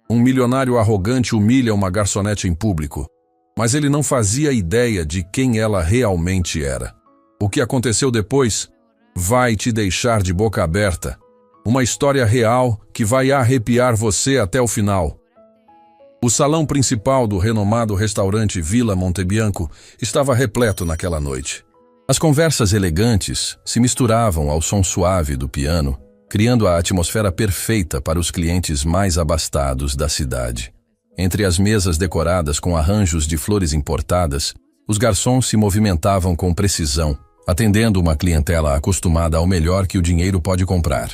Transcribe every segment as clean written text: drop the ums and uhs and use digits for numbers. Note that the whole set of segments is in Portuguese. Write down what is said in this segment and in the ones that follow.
Um milionário arrogante humilha uma garçonete em público, mas ele não fazia ideia de quem ela realmente era. O que aconteceu depois vai te deixar de boca aberta. Uma história real que vai arrepiar você até o final. O salão principal do renomado restaurante Villa Montebianco estava repleto naquela noite. As conversas elegantes se misturavam ao som suave do piano, criando a atmosfera perfeita para os clientes mais abastados da cidade. Entre as mesas decoradas com arranjos de flores importadas, os garçons se movimentavam com precisão, atendendo uma clientela acostumada ao melhor que o dinheiro pode comprar.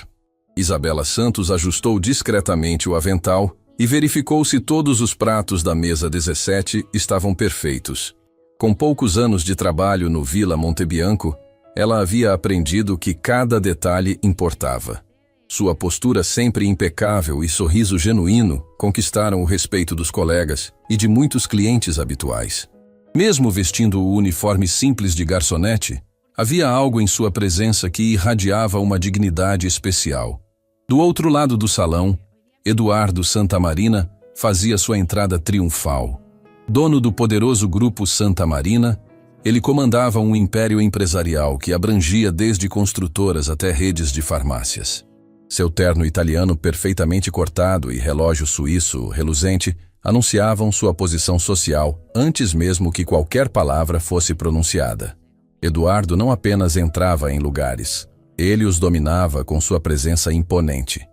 Isabela Santos ajustou discretamente o avental e verificou se todos os pratos da mesa 17 estavam perfeitos. Com poucos anos de trabalho no Villa Montebianco, ela havia aprendido que cada detalhe importava. Sua postura sempre impecável e sorriso genuíno conquistaram o respeito dos colegas e de muitos clientes habituais. Mesmo vestindo o uniforme simples de garçonete, havia algo em sua presença que irradiava uma dignidade especial. Do outro lado do salão, Eduardo Santamarina fazia sua entrada triunfal. Dono do poderoso grupo Santamarina, ele comandava um império empresarial que abrangia desde construtoras até redes de farmácias. Seu terno italiano perfeitamente cortado e relógio suíço reluzente anunciavam sua posição social antes mesmo que qualquer palavra fosse pronunciada. Eduardo não apenas entrava em lugares, ele os dominava com sua presença imponente.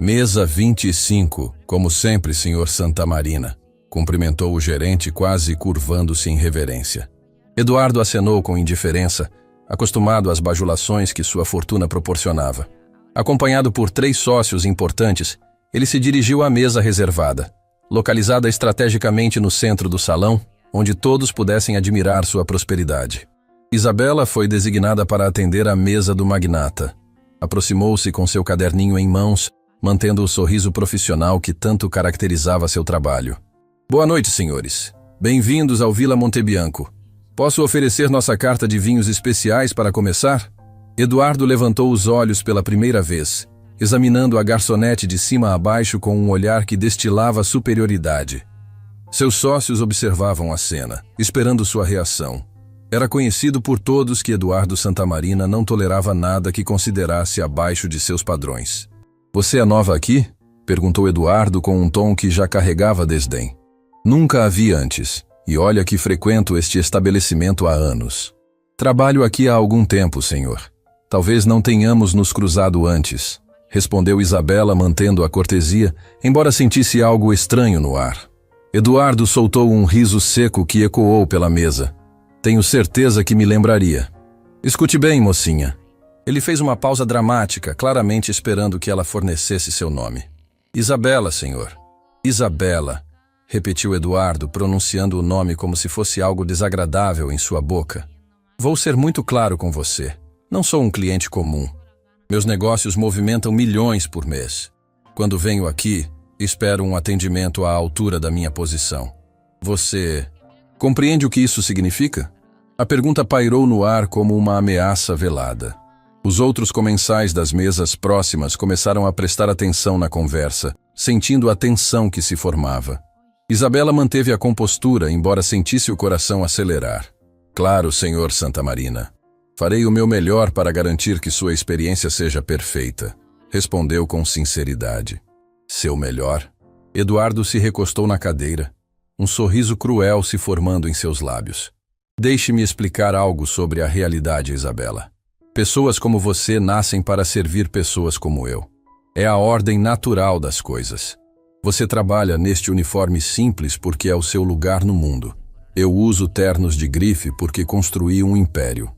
Mesa 25, como sempre, senhor Santamarina, cumprimentou o gerente quase curvando-se em reverência. Eduardo acenou com indiferença, acostumado às bajulações que sua fortuna proporcionava. Acompanhado por 3 sócios importantes, ele se dirigiu à mesa reservada, localizada estrategicamente no centro do salão, onde todos pudessem admirar sua prosperidade. Isabela foi designada para atender a mesa do magnata. Aproximou-se com seu caderninho em mãos, mantendo o sorriso profissional que tanto caracterizava seu trabalho. Boa noite, senhores. Bem-vindos ao Villa Montebianco. Posso oferecer nossa carta de vinhos especiais para começar? Eduardo levantou os olhos pela primeira vez, examinando a garçonete de cima a baixo com um olhar que destilava superioridade. Seus sócios observavam a cena, esperando sua reação. Era conhecido por todos que Eduardo Santamarina não tolerava nada que considerasse abaixo de seus padrões. Você é nova aqui? Perguntou Eduardo com um tom que já carregava desdém. Nunca a vi antes, e olha que frequento este estabelecimento há anos. Trabalho aqui há algum tempo, senhor. Talvez não tenhamos nos cruzado antes, respondeu Isabela mantendo a cortesia, embora sentisse algo estranho no ar. Eduardo soltou um riso seco que ecoou pela mesa. Tenho certeza que me lembraria. Escute bem, mocinha. Ele fez uma pausa dramática, claramente esperando que ela fornecesse seu nome. Isabela, senhor. Isabela, repetiu Eduardo, pronunciando o nome como se fosse algo desagradável em sua boca. Vou ser muito claro com você. Não sou um cliente comum. Meus negócios movimentam milhões por mês. Quando venho aqui, espero um atendimento à altura da minha posição. Você compreende o que isso significa? A pergunta pairou no ar como uma ameaça velada. Os outros comensais das mesas próximas começaram a prestar atenção na conversa, sentindo a tensão que se formava. Isabela manteve a compostura, embora sentisse o coração acelerar. Claro, senhor Santamarina. Farei o meu melhor para garantir que sua experiência seja perfeita, respondeu com sinceridade. Seu melhor? Eduardo se recostou na cadeira, um sorriso cruel se formando em seus lábios. Deixe-me explicar algo sobre a realidade, Isabela. Pessoas como você nascem para servir pessoas como eu. É a ordem natural das coisas. Você trabalha neste uniforme simples porque é o seu lugar no mundo. Eu uso ternos de grife porque construí um império.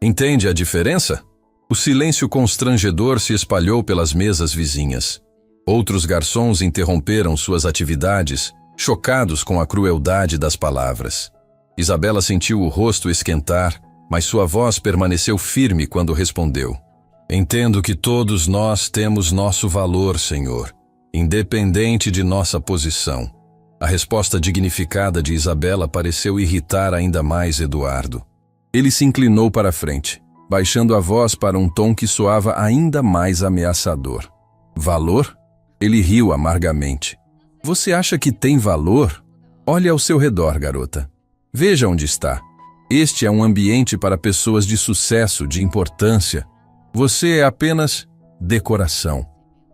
Entende a diferença? O silêncio constrangedor se espalhou pelas mesas vizinhas. Outros garçons interromperam suas atividades, chocados com a crueldade das palavras. Isabela sentiu o rosto esquentar, mas sua voz permaneceu firme quando respondeu. Entendo que todos nós temos nosso valor, senhor, independente de nossa posição. A resposta dignificada de Isabela pareceu irritar ainda mais Eduardo. Ele se inclinou para a frente, baixando a voz para um tom que soava ainda mais ameaçador. Valor? Ele riu amargamente. Você acha que tem valor? Olhe ao seu redor, garota. Veja onde está. Este é um ambiente para pessoas de sucesso, de importância. Você é apenas decoração.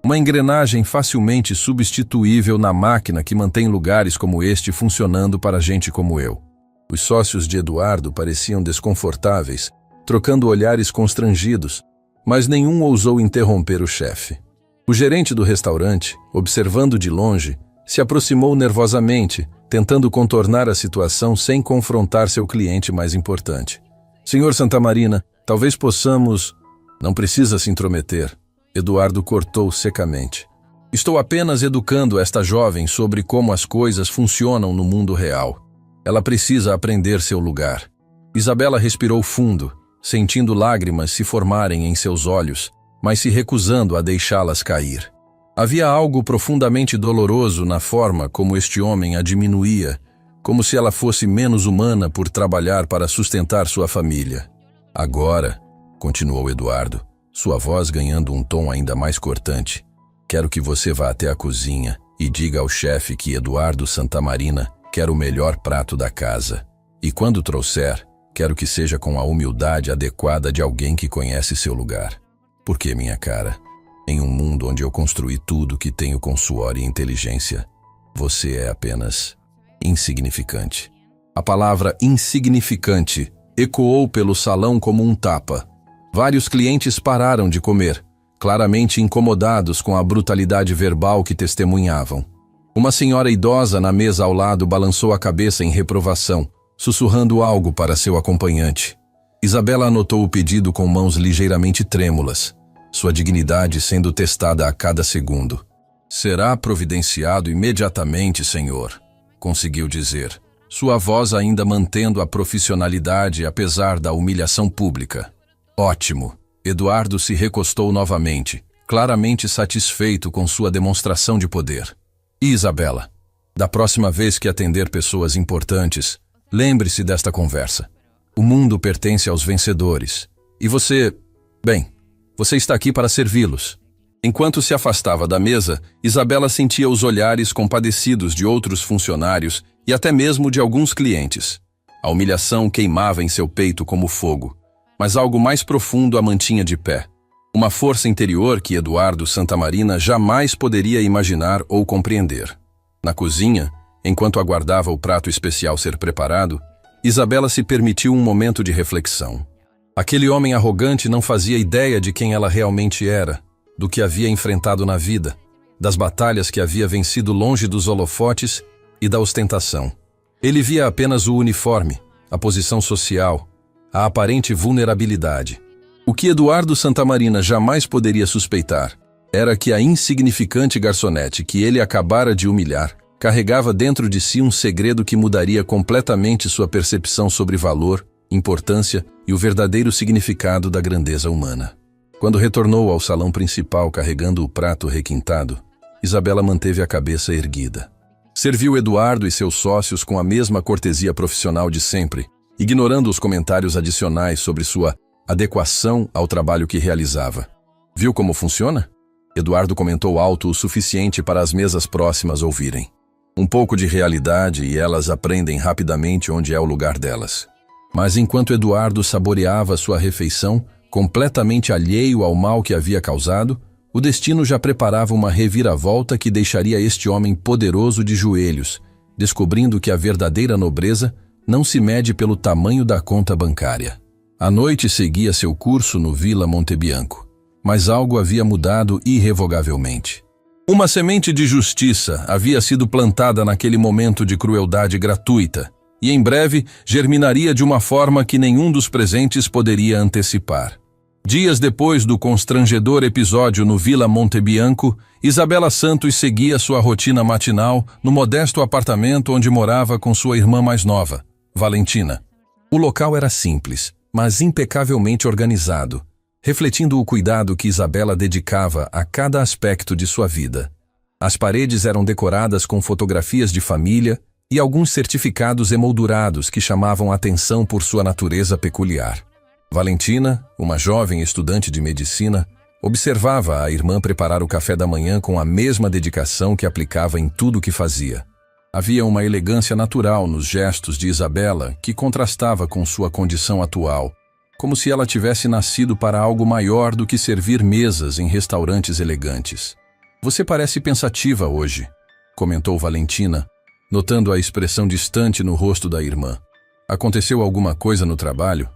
Uma engrenagem facilmente substituível na máquina que mantém lugares como este funcionando para gente como eu. Os sócios de Eduardo pareciam desconfortáveis, trocando olhares constrangidos, mas nenhum ousou interromper o chefe. O gerente do restaurante, observando de longe, se aproximou nervosamente, tentando contornar a situação sem confrontar seu cliente mais importante. Senhor Santamarina, talvez possamos... Não precisa se intrometer. Eduardo cortou secamente. Estou apenas educando esta jovem sobre como as coisas funcionam no mundo real. Ela precisa aprender seu lugar. Isabela respirou fundo, sentindo lágrimas se formarem em seus olhos, mas se recusando a deixá-las cair. Havia algo profundamente doloroso na forma como este homem a diminuía, como se ela fosse menos humana por trabalhar para sustentar sua família. Agora, continuou Eduardo, sua voz ganhando um tom ainda mais cortante, quero que você vá até a cozinha e diga ao chefe que Eduardo Santamarina quer o melhor prato da casa. E quando trouxer, quero que seja com a humildade adequada de alguém que conhece seu lugar. Porque, minha cara, em um mundo onde eu construí tudo que tenho com suor e inteligência, você é apenas insignificante. A palavra insignificante ecoou pelo salão como um tapa. Vários clientes pararam de comer, claramente incomodados com a brutalidade verbal que testemunhavam. Uma senhora idosa na mesa ao lado balançou a cabeça em reprovação, sussurrando algo para seu acompanhante. Isabela anotou o pedido com mãos ligeiramente trêmulas, sua dignidade sendo testada a cada segundo. Será providenciado imediatamente, senhor, conseguiu dizer, sua voz ainda mantendo a profissionalidade apesar da humilhação pública. Ótimo. Eduardo se recostou novamente, claramente satisfeito com sua demonstração de poder. E Isabela, da próxima vez que atender pessoas importantes, lembre-se desta conversa. O mundo pertence aos vencedores. E você... Bem, você está aqui para servi-los. Enquanto se afastava da mesa, Isabela sentia os olhares compadecidos de outros funcionários e até mesmo de alguns clientes. A humilhação queimava em seu peito como fogo, mas algo mais profundo a mantinha de pé. Uma força interior que Eduardo Santamarina jamais poderia imaginar ou compreender. Na cozinha, enquanto aguardava o prato especial ser preparado, Isabela se permitiu um momento de reflexão. Aquele homem arrogante não fazia ideia de quem ela realmente era, do que havia enfrentado na vida, das batalhas que havia vencido longe dos holofotes e da ostentação. Ele via apenas o uniforme, a posição social, a aparente vulnerabilidade. O que Eduardo Santamarina jamais poderia suspeitar era que a insignificante garçonete que ele acabara de humilhar carregava dentro de si um segredo que mudaria completamente sua percepção sobre valor, importância e o verdadeiro significado da grandeza humana. Quando retornou ao salão principal carregando o prato requintado, Isabela manteve a cabeça erguida. Serviu Eduardo e seus sócios com a mesma cortesia profissional de sempre, ignorando os comentários adicionais sobre sua adequação ao trabalho que realizava. Viu como funciona? Eduardo comentou alto o suficiente para as mesas próximas ouvirem. Um pouco de realidade e elas aprendem rapidamente onde é o lugar delas. Mas enquanto Eduardo saboreava sua refeição, completamente alheio ao mal que havia causado, o destino já preparava uma reviravolta que deixaria este homem poderoso de joelhos, descobrindo que a verdadeira nobreza não se mede pelo tamanho da conta bancária. A noite seguia seu curso no Villa Montebianco, mas algo havia mudado irrevogavelmente. Uma semente de justiça havia sido plantada naquele momento de crueldade gratuita, e em breve germinaria de uma forma que nenhum dos presentes poderia antecipar. Dias depois do constrangedor episódio no Villa Montebianco, Isabela Santos seguia sua rotina matinal no modesto apartamento onde morava com sua irmã mais nova, Valentina. O local era simples, mas impecavelmente organizado, refletindo o cuidado que Isabela dedicava a cada aspecto de sua vida. As paredes eram decoradas com fotografias de família e alguns certificados emoldurados que chamavam a atenção por sua natureza peculiar. Valentina, uma jovem estudante de medicina, Observava a irmã preparar o café da manhã com a mesma dedicação que aplicava em tudo o que fazia. Havia uma elegância natural nos gestos de Isabela que contrastava com sua condição atual, como se ela tivesse nascido para algo maior do que servir mesas em restaurantes elegantes. "Você parece pensativa hoje", comentou Valentina, notando a expressão distante no rosto da irmã. "Aconteceu alguma coisa no trabalho?"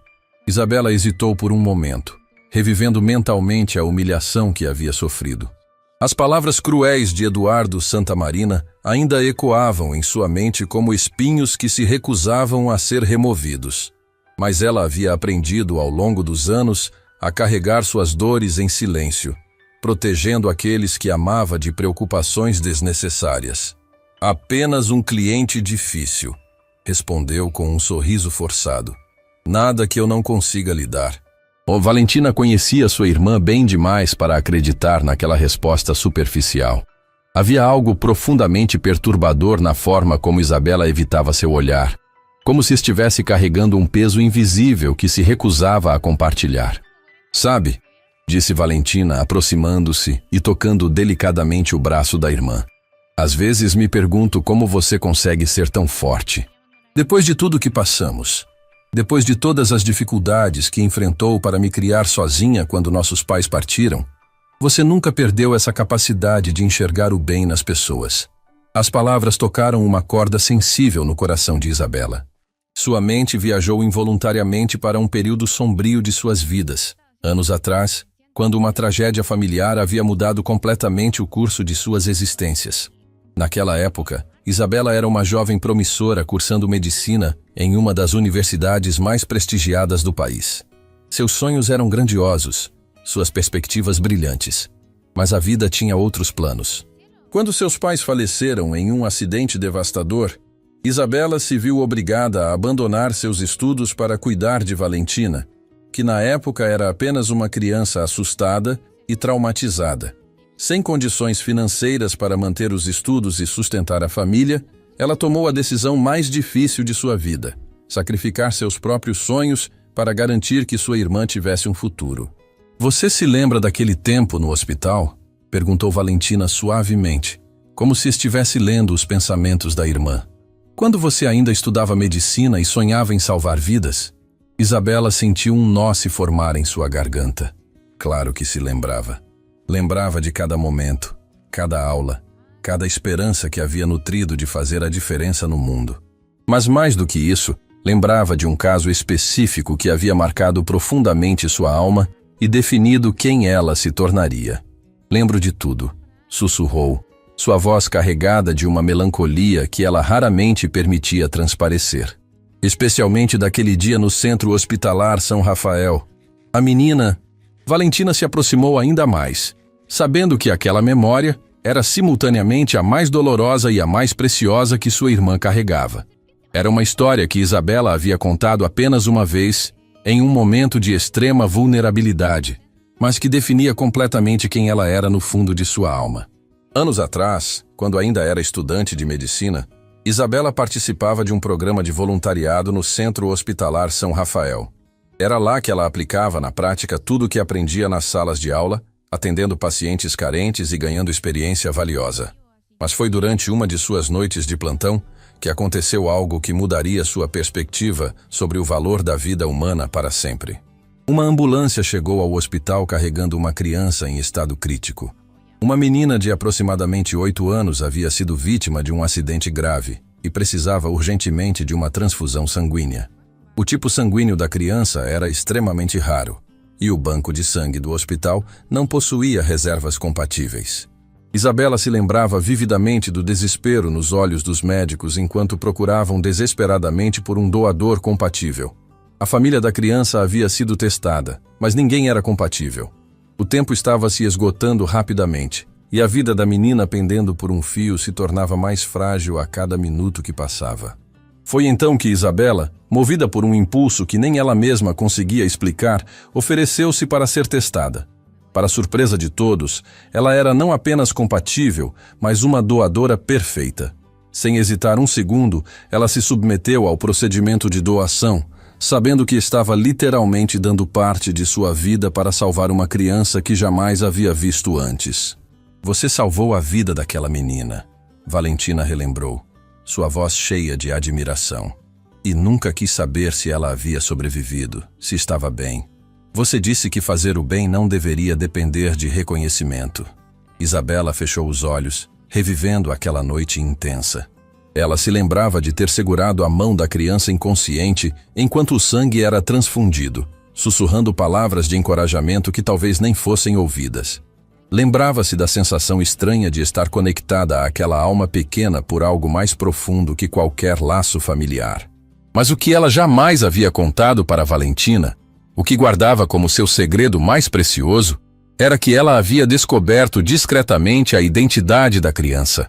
Isabela hesitou por um momento, revivendo mentalmente a humilhação que havia sofrido. As palavras cruéis de Eduardo Santamarina ainda ecoavam em sua mente como espinhos que se recusavam a ser removidos. Mas ela havia aprendido ao longo dos anos a carregar suas dores em silêncio, protegendo aqueles que amava de preocupações desnecessárias. "Apenas um cliente difícil", respondeu com um sorriso forçado. "Nada que eu não consiga lidar." Valentina conhecia sua irmã bem demais para acreditar naquela resposta superficial. Havia algo profundamente perturbador na forma como Isabela evitava seu olhar, como se estivesse carregando um peso invisível que se recusava a compartilhar. "Sabe", disse Valentina, aproximando-se e tocando delicadamente o braço da irmã, "às vezes me pergunto como você consegue ser tão forte. Depois de tudo que passamos, depois de todas as dificuldades que enfrentou para me criar sozinha quando nossos pais partiram, você nunca perdeu essa capacidade de enxergar o bem nas pessoas." As palavras tocaram uma corda sensível no coração de Isabela. Sua mente viajou involuntariamente para um período sombrio de suas vidas, anos atrás, quando uma tragédia familiar havia mudado completamente o curso de suas existências. Naquela época, Isabela era uma jovem promissora cursando medicina em uma das universidades mais prestigiadas do país. Seus sonhos eram grandiosos, suas perspectivas brilhantes, mas a vida tinha outros planos. Quando seus pais faleceram em um acidente devastador, Isabela se viu obrigada a abandonar seus estudos para cuidar de Valentina, que na época era apenas uma criança assustada e traumatizada. Sem condições financeiras para manter os estudos e sustentar a família, ela tomou a decisão mais difícil de sua vida: sacrificar seus próprios sonhos para garantir que sua irmã tivesse um futuro. "Você se lembra daquele tempo no hospital?", perguntou Valentina suavemente, como se estivesse lendo os pensamentos da irmã. "Quando você ainda estudava medicina e sonhava em salvar vidas?" Isabela sentiu um nó se formar em sua garganta. Claro que se lembrava. Lembrava de cada momento, cada aula, cada esperança que havia nutrido de fazer a diferença no mundo. Mas mais do que isso, lembrava de um caso específico que havia marcado profundamente sua alma e definido quem ela se tornaria. "Lembro de tudo", sussurrou, sua voz carregada de uma melancolia que ela raramente permitia transparecer. "Especialmente daquele dia no centro hospitalar São Rafael. A menina..." Valentina se aproximou ainda mais, sabendo que aquela memória era simultaneamente a mais dolorosa e a mais preciosa que sua irmã carregava. Era uma história que Isabela havia contado apenas uma vez, em um momento de extrema vulnerabilidade, mas que definia completamente quem ela era no fundo de sua alma. Anos atrás, quando ainda era estudante de medicina, Isabela participava de um programa de voluntariado no Centro Hospitalar São Rafael. Era lá que ela aplicava na prática tudo o que aprendia nas salas de aula, atendendo pacientes carentes e ganhando experiência valiosa. Mas foi durante uma de suas noites de plantão que aconteceu algo que mudaria sua perspectiva sobre o valor da vida humana para sempre. Uma ambulância chegou ao hospital carregando uma criança em estado crítico. Uma menina de aproximadamente 8 anos havia sido vítima de um acidente grave e precisava urgentemente de uma transfusão sanguínea. O tipo sanguíneo da criança era extremamente raro, e o banco de sangue do hospital não possuía reservas compatíveis. Isabela se lembrava vividamente do desespero nos olhos dos médicos enquanto procuravam desesperadamente por um doador compatível. A família da criança havia sido testada, mas ninguém era compatível. O tempo estava se esgotando rapidamente, e a vida da menina pendendo por um fio se tornava mais frágil a cada minuto que passava. Foi então que Isabela, movida por um impulso que nem ela mesma conseguia explicar, ofereceu-se para ser testada. Para surpresa de todos, ela era não apenas compatível, mas uma doadora perfeita. Sem hesitar um segundo, ela se submeteu ao procedimento de doação, sabendo que estava literalmente dando parte de sua vida para salvar uma criança que jamais havia visto antes. Você salvou a vida daquela menina, Valentina relembrou, sua voz cheia de admiração. E nunca quis saber se ela havia sobrevivido, se estava bem. Você disse que fazer o bem não deveria depender de reconhecimento. Isabela fechou os olhos, revivendo aquela noite intensa. Ela se lembrava de ter segurado a mão da criança inconsciente enquanto o sangue era transfundido, sussurrando palavras de encorajamento que talvez nem fossem ouvidas. Lembrava-se da sensação estranha de estar conectada àquela alma pequena por algo mais profundo que qualquer laço familiar. Mas o que ela jamais havia contado para Valentina, o que guardava como seu segredo mais precioso, era que ela havia descoberto discretamente a identidade da criança.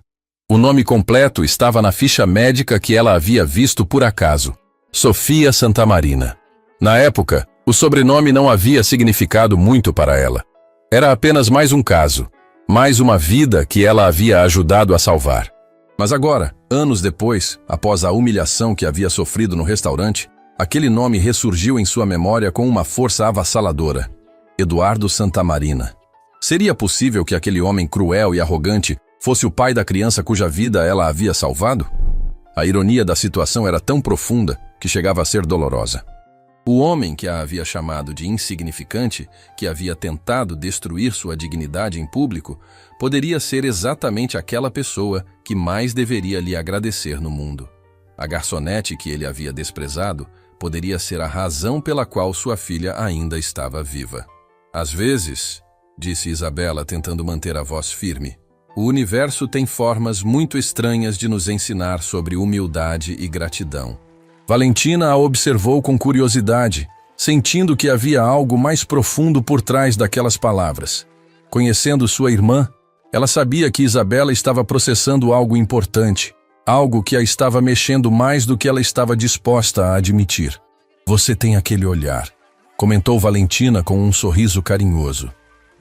O nome completo estava na ficha médica que ela havia visto por acaso: Sofia Santamarina. Na época, o sobrenome não havia significado muito para ela. Era apenas mais um caso, mais uma vida que ela havia ajudado a salvar. Mas agora, anos depois, após a humilhação que havia sofrido no restaurante, aquele nome ressurgiu em sua memória com uma força avassaladora: Eduardo Santamarina. Seria possível que aquele homem cruel e arrogante fosse o pai da criança cuja vida ela havia salvado? A ironia da situação era tão profunda que chegava a ser dolorosa. O homem que a havia chamado de insignificante, que havia tentado destruir sua dignidade em público, poderia ser exatamente aquela pessoa que mais deveria lhe agradecer no mundo. A garçonete que ele havia desprezado poderia ser a razão pela qual sua filha ainda estava viva. Às vezes, disse Isabela tentando manter a voz firme, o universo tem formas muito estranhas de nos ensinar sobre humildade e gratidão. Valentina a observou com curiosidade, sentindo que havia algo mais profundo por trás daquelas palavras. Conhecendo sua irmã, ela sabia que Isabela estava processando algo importante, algo que a estava mexendo mais do que ela estava disposta a admitir. Você tem aquele olhar, comentou Valentina com um sorriso carinhoso.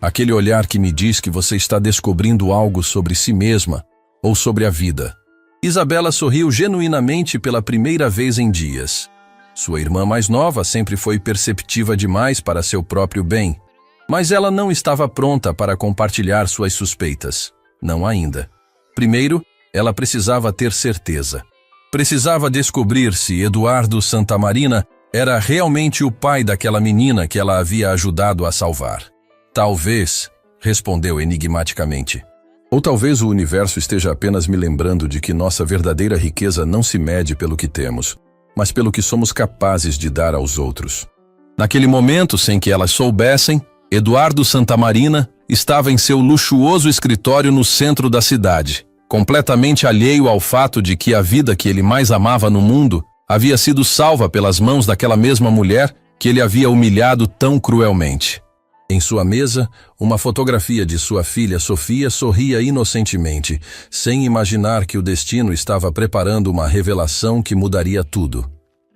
Aquele olhar que me diz que você está descobrindo algo sobre si mesma ou sobre a vida. Isabela sorriu genuinamente pela primeira vez em dias. Sua irmã mais nova sempre foi perceptiva demais para seu próprio bem, mas ela não estava pronta para compartilhar suas suspeitas. Não ainda. Primeiro, ela precisava ter certeza. Precisava descobrir se Eduardo Santamarina era realmente o pai daquela menina que ela havia ajudado a salvar. Talvez, respondeu enigmaticamente. Ou talvez o universo esteja apenas me lembrando de que nossa verdadeira riqueza não se mede pelo que temos, mas pelo que somos capazes de dar aos outros. Naquele momento, sem que elas soubessem, Eduardo Santamarina estava em seu luxuoso escritório no centro da cidade, completamente alheio ao fato de que a vida que ele mais amava no mundo havia sido salva pelas mãos daquela mesma mulher que ele havia humilhado tão cruelmente. Em sua mesa, uma fotografia de sua filha Sofia sorria inocentemente, sem imaginar que o destino estava preparando uma revelação que mudaria tudo.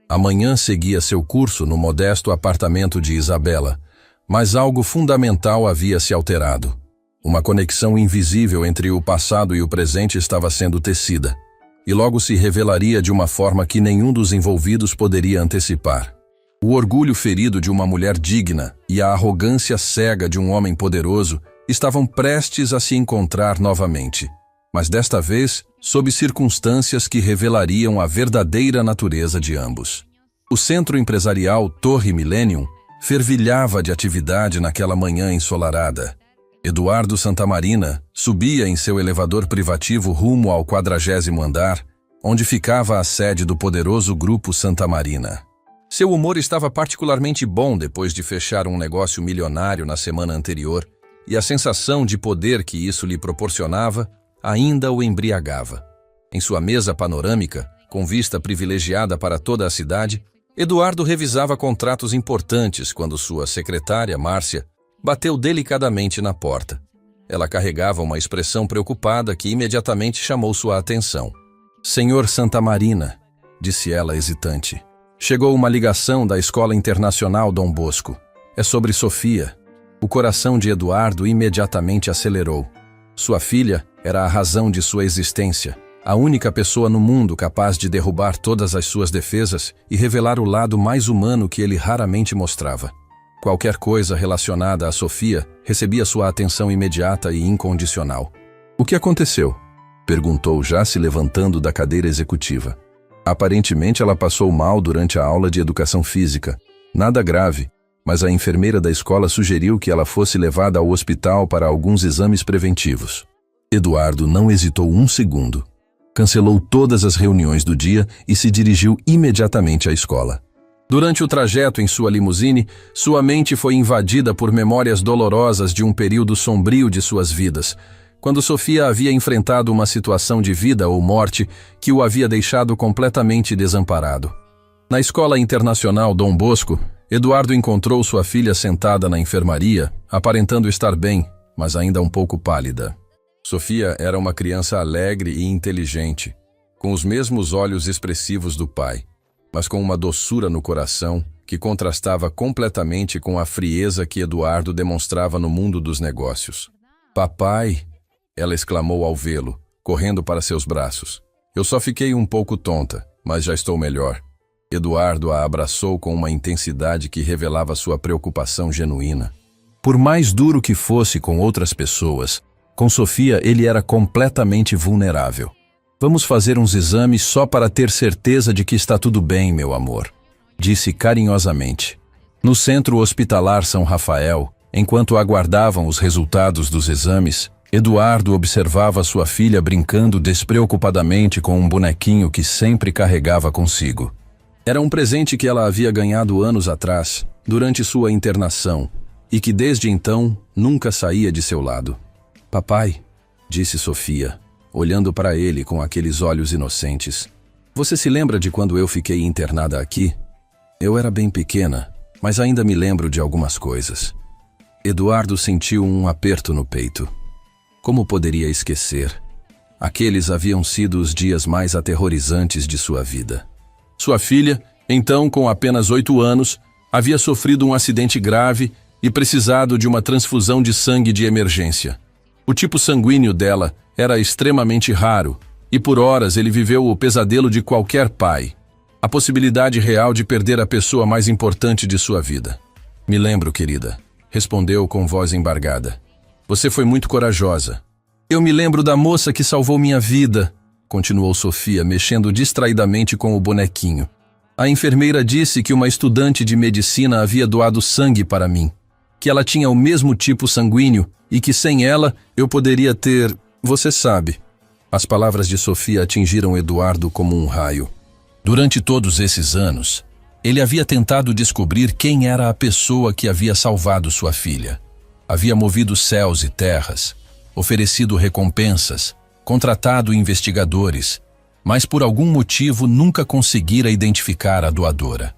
Amanhã seguia seu curso no modesto apartamento de Isabela, mas algo fundamental havia se alterado. Uma conexão invisível entre o passado e o presente estava sendo tecida, e logo se revelaria de uma forma que nenhum dos envolvidos poderia antecipar. O orgulho ferido de uma mulher digna e a arrogância cega de um homem poderoso estavam prestes a se encontrar novamente, mas desta vez sob circunstâncias que revelariam a verdadeira natureza de ambos. O centro empresarial Torre Millennium fervilhava de atividade naquela manhã ensolarada. Eduardo Santamarina subia em seu elevador privativo rumo ao 40º andar, onde ficava a sede do poderoso Grupo Santamarina. Seu humor estava particularmente bom depois de fechar um negócio milionário na semana anterior, e a sensação de poder que isso lhe proporcionava ainda o embriagava. Em sua mesa panorâmica, com vista privilegiada para toda a cidade, Eduardo revisava contratos importantes quando sua secretária, Márcia, bateu delicadamente na porta. Ela carregava uma expressão preocupada que imediatamente chamou sua atenção. "Senhor Santamarina", disse ela hesitante. "Chegou uma ligação da Escola Internacional Dom Bosco. É sobre Sofia." O coração de Eduardo imediatamente acelerou. Sua filha era a razão de sua existência, A única pessoa no mundo capaz de derrubar todas as suas defesas e revelar o lado mais humano que ele raramente mostrava. Qualquer coisa relacionada a Sofia recebia sua atenção imediata e incondicional. "O que aconteceu?" perguntou, já se levantando da cadeira executiva. Aparentemente ela passou mal durante a aula de educação física. Nada grave, mas a enfermeira da escola sugeriu que ela fosse levada ao hospital para alguns exames preventivos. Eduardo não hesitou um segundo. Cancelou todas as reuniões do dia e se dirigiu imediatamente à escola. Durante o trajeto em sua limusine, sua mente foi invadida por memórias dolorosas de um período sombrio de suas vidas, quando Sofia havia enfrentado uma situação de vida ou morte que o havia deixado completamente desamparado. Na Escola Internacional Dom Bosco, Eduardo encontrou sua filha sentada na enfermaria, aparentando estar bem, mas ainda um pouco pálida. Sofia era uma criança alegre e inteligente, com os mesmos olhos expressivos do pai, mas com uma doçura no coração que contrastava completamente com a frieza que Eduardo demonstrava no mundo dos negócios. "Papai!" ela exclamou ao vê-lo, correndo para seus braços. "Eu só fiquei um pouco tonta, mas já estou melhor." Eduardo a abraçou com uma intensidade que revelava sua preocupação genuína. Por mais duro que fosse com outras pessoas, com Sofia ele era completamente vulnerável. "Vamos fazer uns exames só para ter certeza de que está tudo bem, meu amor", disse carinhosamente. No centro hospitalar São Rafael, enquanto aguardavam os resultados dos exames, Eduardo observava sua filha brincando despreocupadamente com um bonequinho que sempre carregava consigo. Era um presente que ela havia ganhado anos atrás, durante sua internação, e que desde então nunca saía de seu lado. "Papai", disse Sofia, olhando para ele com aqueles olhos inocentes. "Você se lembra de quando eu fiquei internada aqui? Eu era bem pequena, mas ainda me lembro de algumas coisas." Eduardo sentiu um aperto no peito. Como poderia esquecer? Aqueles haviam sido os dias mais aterrorizantes de sua vida. Sua filha, então com apenas 8 anos, havia sofrido um acidente grave e precisado de uma transfusão de sangue de emergência. O tipo sanguíneo dela era extremamente raro, e por horas ele viveu o pesadelo de qualquer pai. A possibilidade real de perder a pessoa mais importante de sua vida. "Me lembro, querida", respondeu com voz embargada. "Você foi muito corajosa." "Eu me lembro da moça que salvou minha vida", continuou Sofia, mexendo distraidamente com o bonequinho. "A enfermeira disse que uma estudante de medicina havia doado sangue para mim, que ela tinha o mesmo tipo sanguíneo e que sem ela eu poderia ter... Você sabe." As palavras de Sofia atingiram Eduardo como um raio. Durante todos esses anos, ele havia tentado descobrir quem era a pessoa que havia salvado sua filha. Havia movido céus e terras, oferecido recompensas, contratado investigadores, mas por algum motivo nunca conseguira identificar a doadora.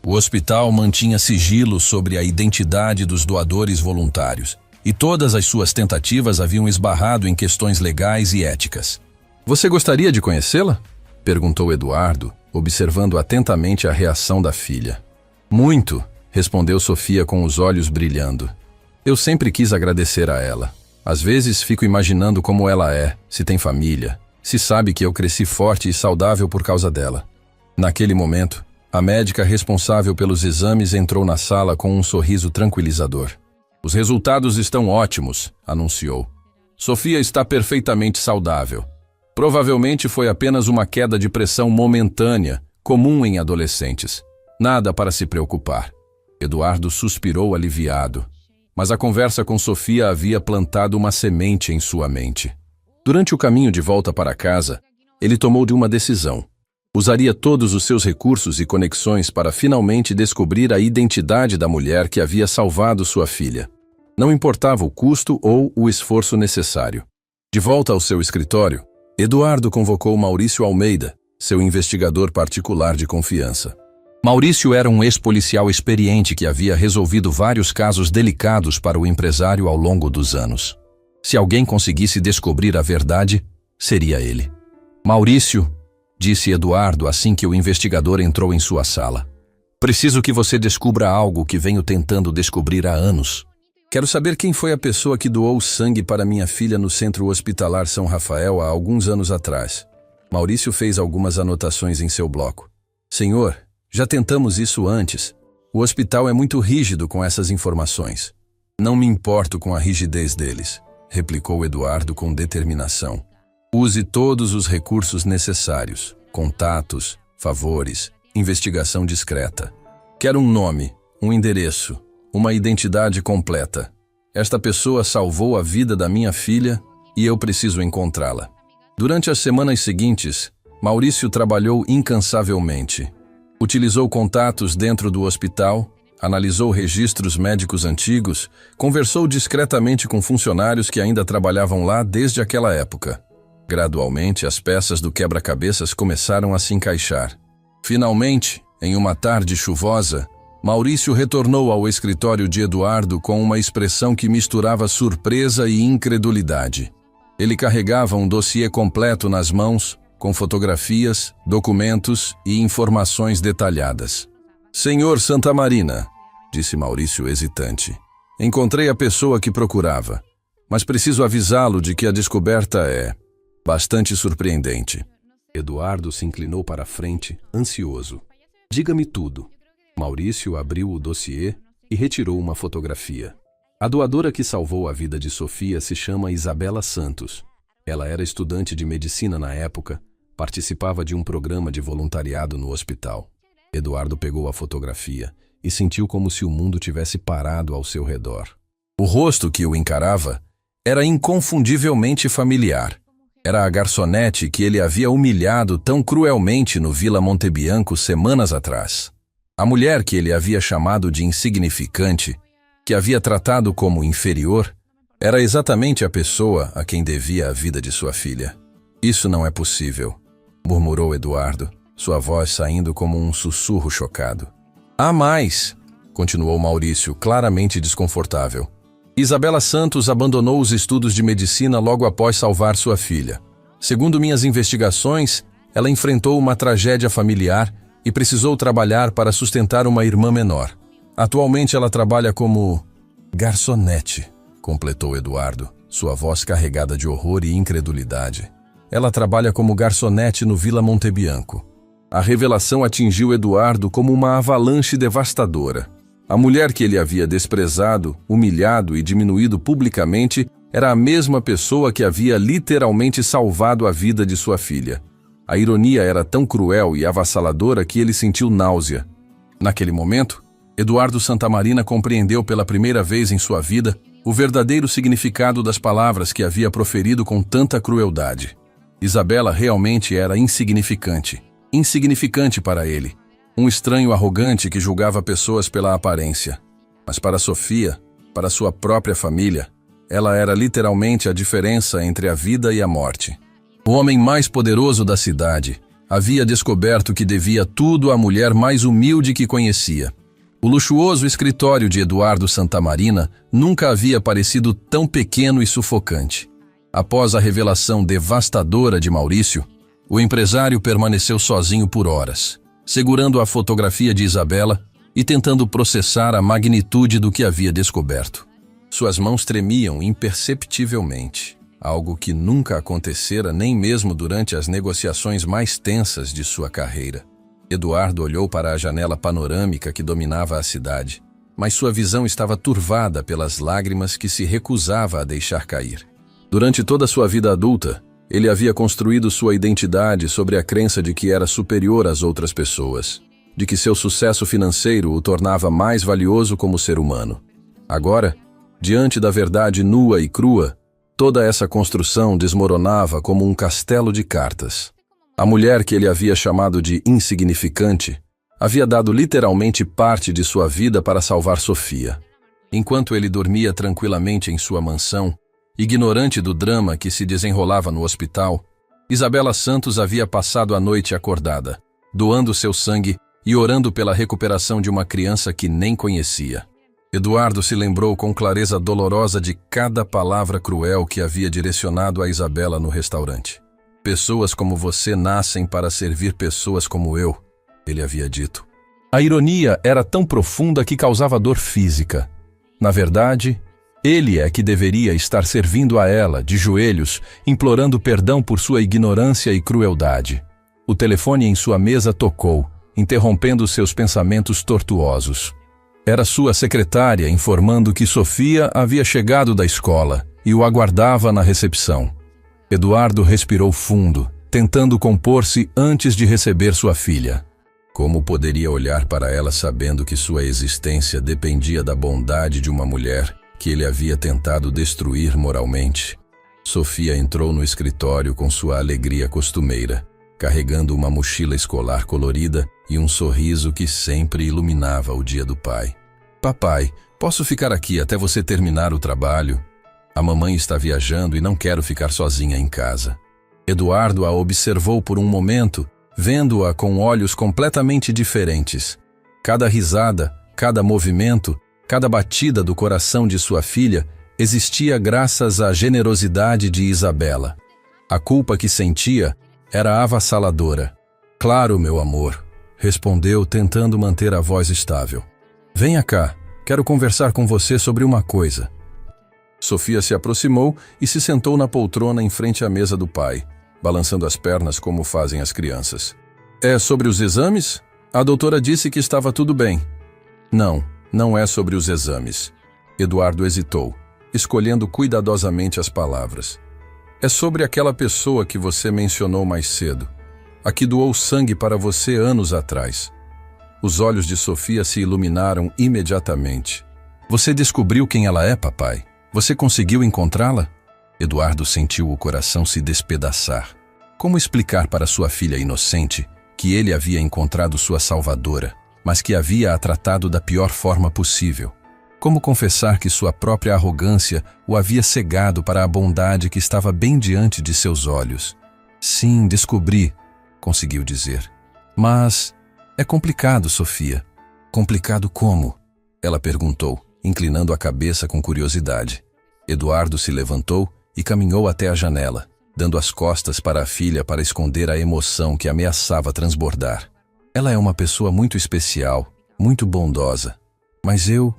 O hospital mantinha sigilo sobre a identidade dos doadores voluntários, e todas as suas tentativas haviam esbarrado em questões legais e éticas. "Você gostaria de conhecê-la?" perguntou Eduardo, observando atentamente a reação da filha. "Muito", respondeu Sofia com os olhos brilhando. "Eu sempre quis agradecer a ela. Às vezes fico imaginando como ela é, se tem família, se sabe que eu cresci forte e saudável por causa dela." Naquele momento, a médica responsável pelos exames entrou na sala com um sorriso tranquilizador. "Os resultados estão ótimos", anunciou. "Sofia está perfeitamente saudável. Provavelmente foi apenas uma queda de pressão momentânea, comum em adolescentes. Nada para se preocupar." Eduardo suspirou aliviado. Mas a conversa com Sofia havia plantado uma semente em sua mente. Durante o caminho de volta para casa, ele tomou de uma decisão. Usaria todos os seus recursos e conexões para finalmente descobrir a identidade da mulher que havia salvado sua filha. Não importava o custo ou o esforço necessário. De volta ao seu escritório, Eduardo convocou Maurício Almeida, seu investigador particular de confiança. Maurício era um ex-policial experiente que havia resolvido vários casos delicados para o empresário ao longo dos anos. Se alguém conseguisse descobrir a verdade, seria ele. "Maurício", disse Eduardo assim que o investigador entrou em sua sala. "Preciso que você descubra algo que venho tentando descobrir há anos. Quero saber quem foi a pessoa que doou sangue para minha filha no Centro Hospitalar São Rafael há alguns anos atrás. Maurício fez algumas anotações em seu bloco. Senhor, já tentamos isso antes. O hospital é muito rígido com essas informações. Não me importo com a rigidez deles, replicou Eduardo com determinação. Use todos os recursos necessários, contatos, favores, investigação discreta. Quero um nome, um endereço, uma identidade completa. Esta pessoa salvou a vida da minha filha e eu preciso encontrá-la. Durante as semanas seguintes, Maurício trabalhou incansavelmente. Utilizou contatos dentro do hospital, analisou registros médicos antigos, conversou discretamente com funcionários que ainda trabalhavam lá desde aquela época. Gradualmente, as peças do quebra-cabeças começaram a se encaixar. Finalmente, em uma tarde chuvosa, Maurício retornou ao escritório de Eduardo com uma expressão que misturava surpresa e incredulidade. Ele carregava um dossiê completo nas mãos, com fotografias, documentos e informações detalhadas. Senhor Santamarina, disse Maurício hesitante, encontrei a pessoa que procurava, mas preciso avisá-lo de que a descoberta é bastante surpreendente. Eduardo se inclinou para a frente, ansioso. Diga-me tudo. Maurício abriu o dossiê e retirou uma fotografia. A doadora que salvou a vida de Sofia se chama Isabela Santos. Ela era estudante de medicina na época, participava de um programa de voluntariado no hospital. Eduardo pegou a fotografia e sentiu como se o mundo tivesse parado ao seu redor. O rosto que o encarava era inconfundivelmente familiar. Era a garçonete que ele havia humilhado tão cruelmente no Vila Montebianco semanas atrás. A mulher que ele havia chamado de insignificante, que havia tratado como inferior, era exatamente a pessoa a quem devia a vida de sua filha. Isso não é possível, murmurou Eduardo, sua voz saindo como um sussurro chocado. Há mais, continuou Maurício, claramente desconfortável. Isabela Santos abandonou os estudos de medicina logo após salvar sua filha. Segundo minhas investigações, ela enfrentou uma tragédia familiar e precisou trabalhar para sustentar uma irmã menor. Atualmente ela trabalha como garçonete, completou Eduardo, sua voz carregada de horror e incredulidade. Ela trabalha como garçonete no Vila Montebianco. A revelação atingiu Eduardo como uma avalanche devastadora. A mulher que ele havia desprezado, humilhado e diminuído publicamente era a mesma pessoa que havia literalmente salvado a vida de sua filha. A ironia era tão cruel e avassaladora que ele sentiu náusea. Naquele momento, Eduardo Santamarina compreendeu pela primeira vez em sua vida o verdadeiro significado das palavras que havia proferido com tanta crueldade. Isabela realmente era insignificante. Insignificante para ele. Um estranho arrogante que julgava pessoas pela aparência. Mas para Sofia, para sua própria família, ela era literalmente a diferença entre a vida e a morte. O homem mais poderoso da cidade havia descoberto que devia tudo à mulher mais humilde que conhecia. O luxuoso escritório de Eduardo Santamarina nunca havia parecido tão pequeno e sufocante. Após a revelação devastadora de Maurício, o empresário permaneceu sozinho por horas, segurando a fotografia de Isabela e tentando processar a magnitude do que havia descoberto. Suas mãos tremiam imperceptivelmente, algo que nunca acontecera nem mesmo durante as negociações mais tensas de sua carreira. Eduardo olhou para a janela panorâmica que dominava a cidade, mas sua visão estava turvada pelas lágrimas que se recusava a deixar cair. Durante toda sua vida adulta, ele havia construído sua identidade sobre a crença de que era superior às outras pessoas, de que seu sucesso financeiro o tornava mais valioso como ser humano. Agora, diante da verdade nua e crua, toda essa construção desmoronava como um castelo de cartas. A mulher que ele havia chamado de insignificante havia dado literalmente parte de sua vida para salvar Sofia. Enquanto ele dormia tranquilamente em sua mansão, ignorante do drama que se desenrolava no hospital, Isabela Santos havia passado a noite acordada, doando seu sangue e orando pela recuperação de uma criança que nem conhecia. Eduardo se lembrou com clareza dolorosa de cada palavra cruel que havia direcionado a Isabela no restaurante. Pessoas como você nascem para servir pessoas como eu, ele havia dito. A ironia era tão profunda que causava dor física. Na verdade, Ele é que deveria estar servindo a ela, de joelhos, implorando perdão por sua ignorância e crueldade. O telefone em sua mesa tocou, interrompendo seus pensamentos tortuosos. Era sua secretária informando que Sofia havia chegado da escola e o aguardava na recepção. Eduardo respirou fundo, tentando compor-se antes de receber sua filha. Como poderia olhar para ela sabendo que sua existência dependia da bondade de uma mulher que ele havia tentado destruir moralmente? Sofia entrou no escritório com sua alegria costumeira, carregando uma mochila escolar colorida e um sorriso que sempre iluminava o dia do pai. Papai, posso ficar aqui até você terminar o trabalho? A mamãe está viajando e não quero ficar sozinha em casa. Eduardo a observou por um momento, vendo-a com olhos completamente diferentes. Cada risada, cada movimento, cada batida do coração de sua filha existia graças à generosidade de Isabela. A culpa que sentia era avassaladora. Claro, meu amor, respondeu, tentando manter a voz estável. Venha cá, quero conversar com você sobre uma coisa. Sofia se aproximou e se sentou na poltrona em frente à mesa do pai, balançando as pernas como fazem as crianças. É sobre os exames? A doutora disse que estava tudo bem. Não é sobre os exames. Eduardo hesitou, escolhendo cuidadosamente as palavras. É sobre aquela pessoa que você mencionou mais cedo, a que doou sangue para você anos atrás. Os olhos de Sofia se iluminaram imediatamente. Você descobriu quem ela é, papai? Você conseguiu encontrá-la? Eduardo sentiu o coração se despedaçar. Como explicar para sua filha inocente que ele havia encontrado sua salvadora, mas que havia a tratado da pior forma possível? Como confessar que sua própria arrogância o havia cegado para a bondade que estava bem diante de seus olhos? Sim, descobri, conseguiu dizer. Mas é complicado, Sofia. Complicado como? Ela perguntou, inclinando a cabeça com curiosidade. Eduardo se levantou e caminhou até a janela, dando as costas para a filha para esconder a emoção que ameaçava transbordar. Ela é uma pessoa muito especial, muito bondosa. Mas eu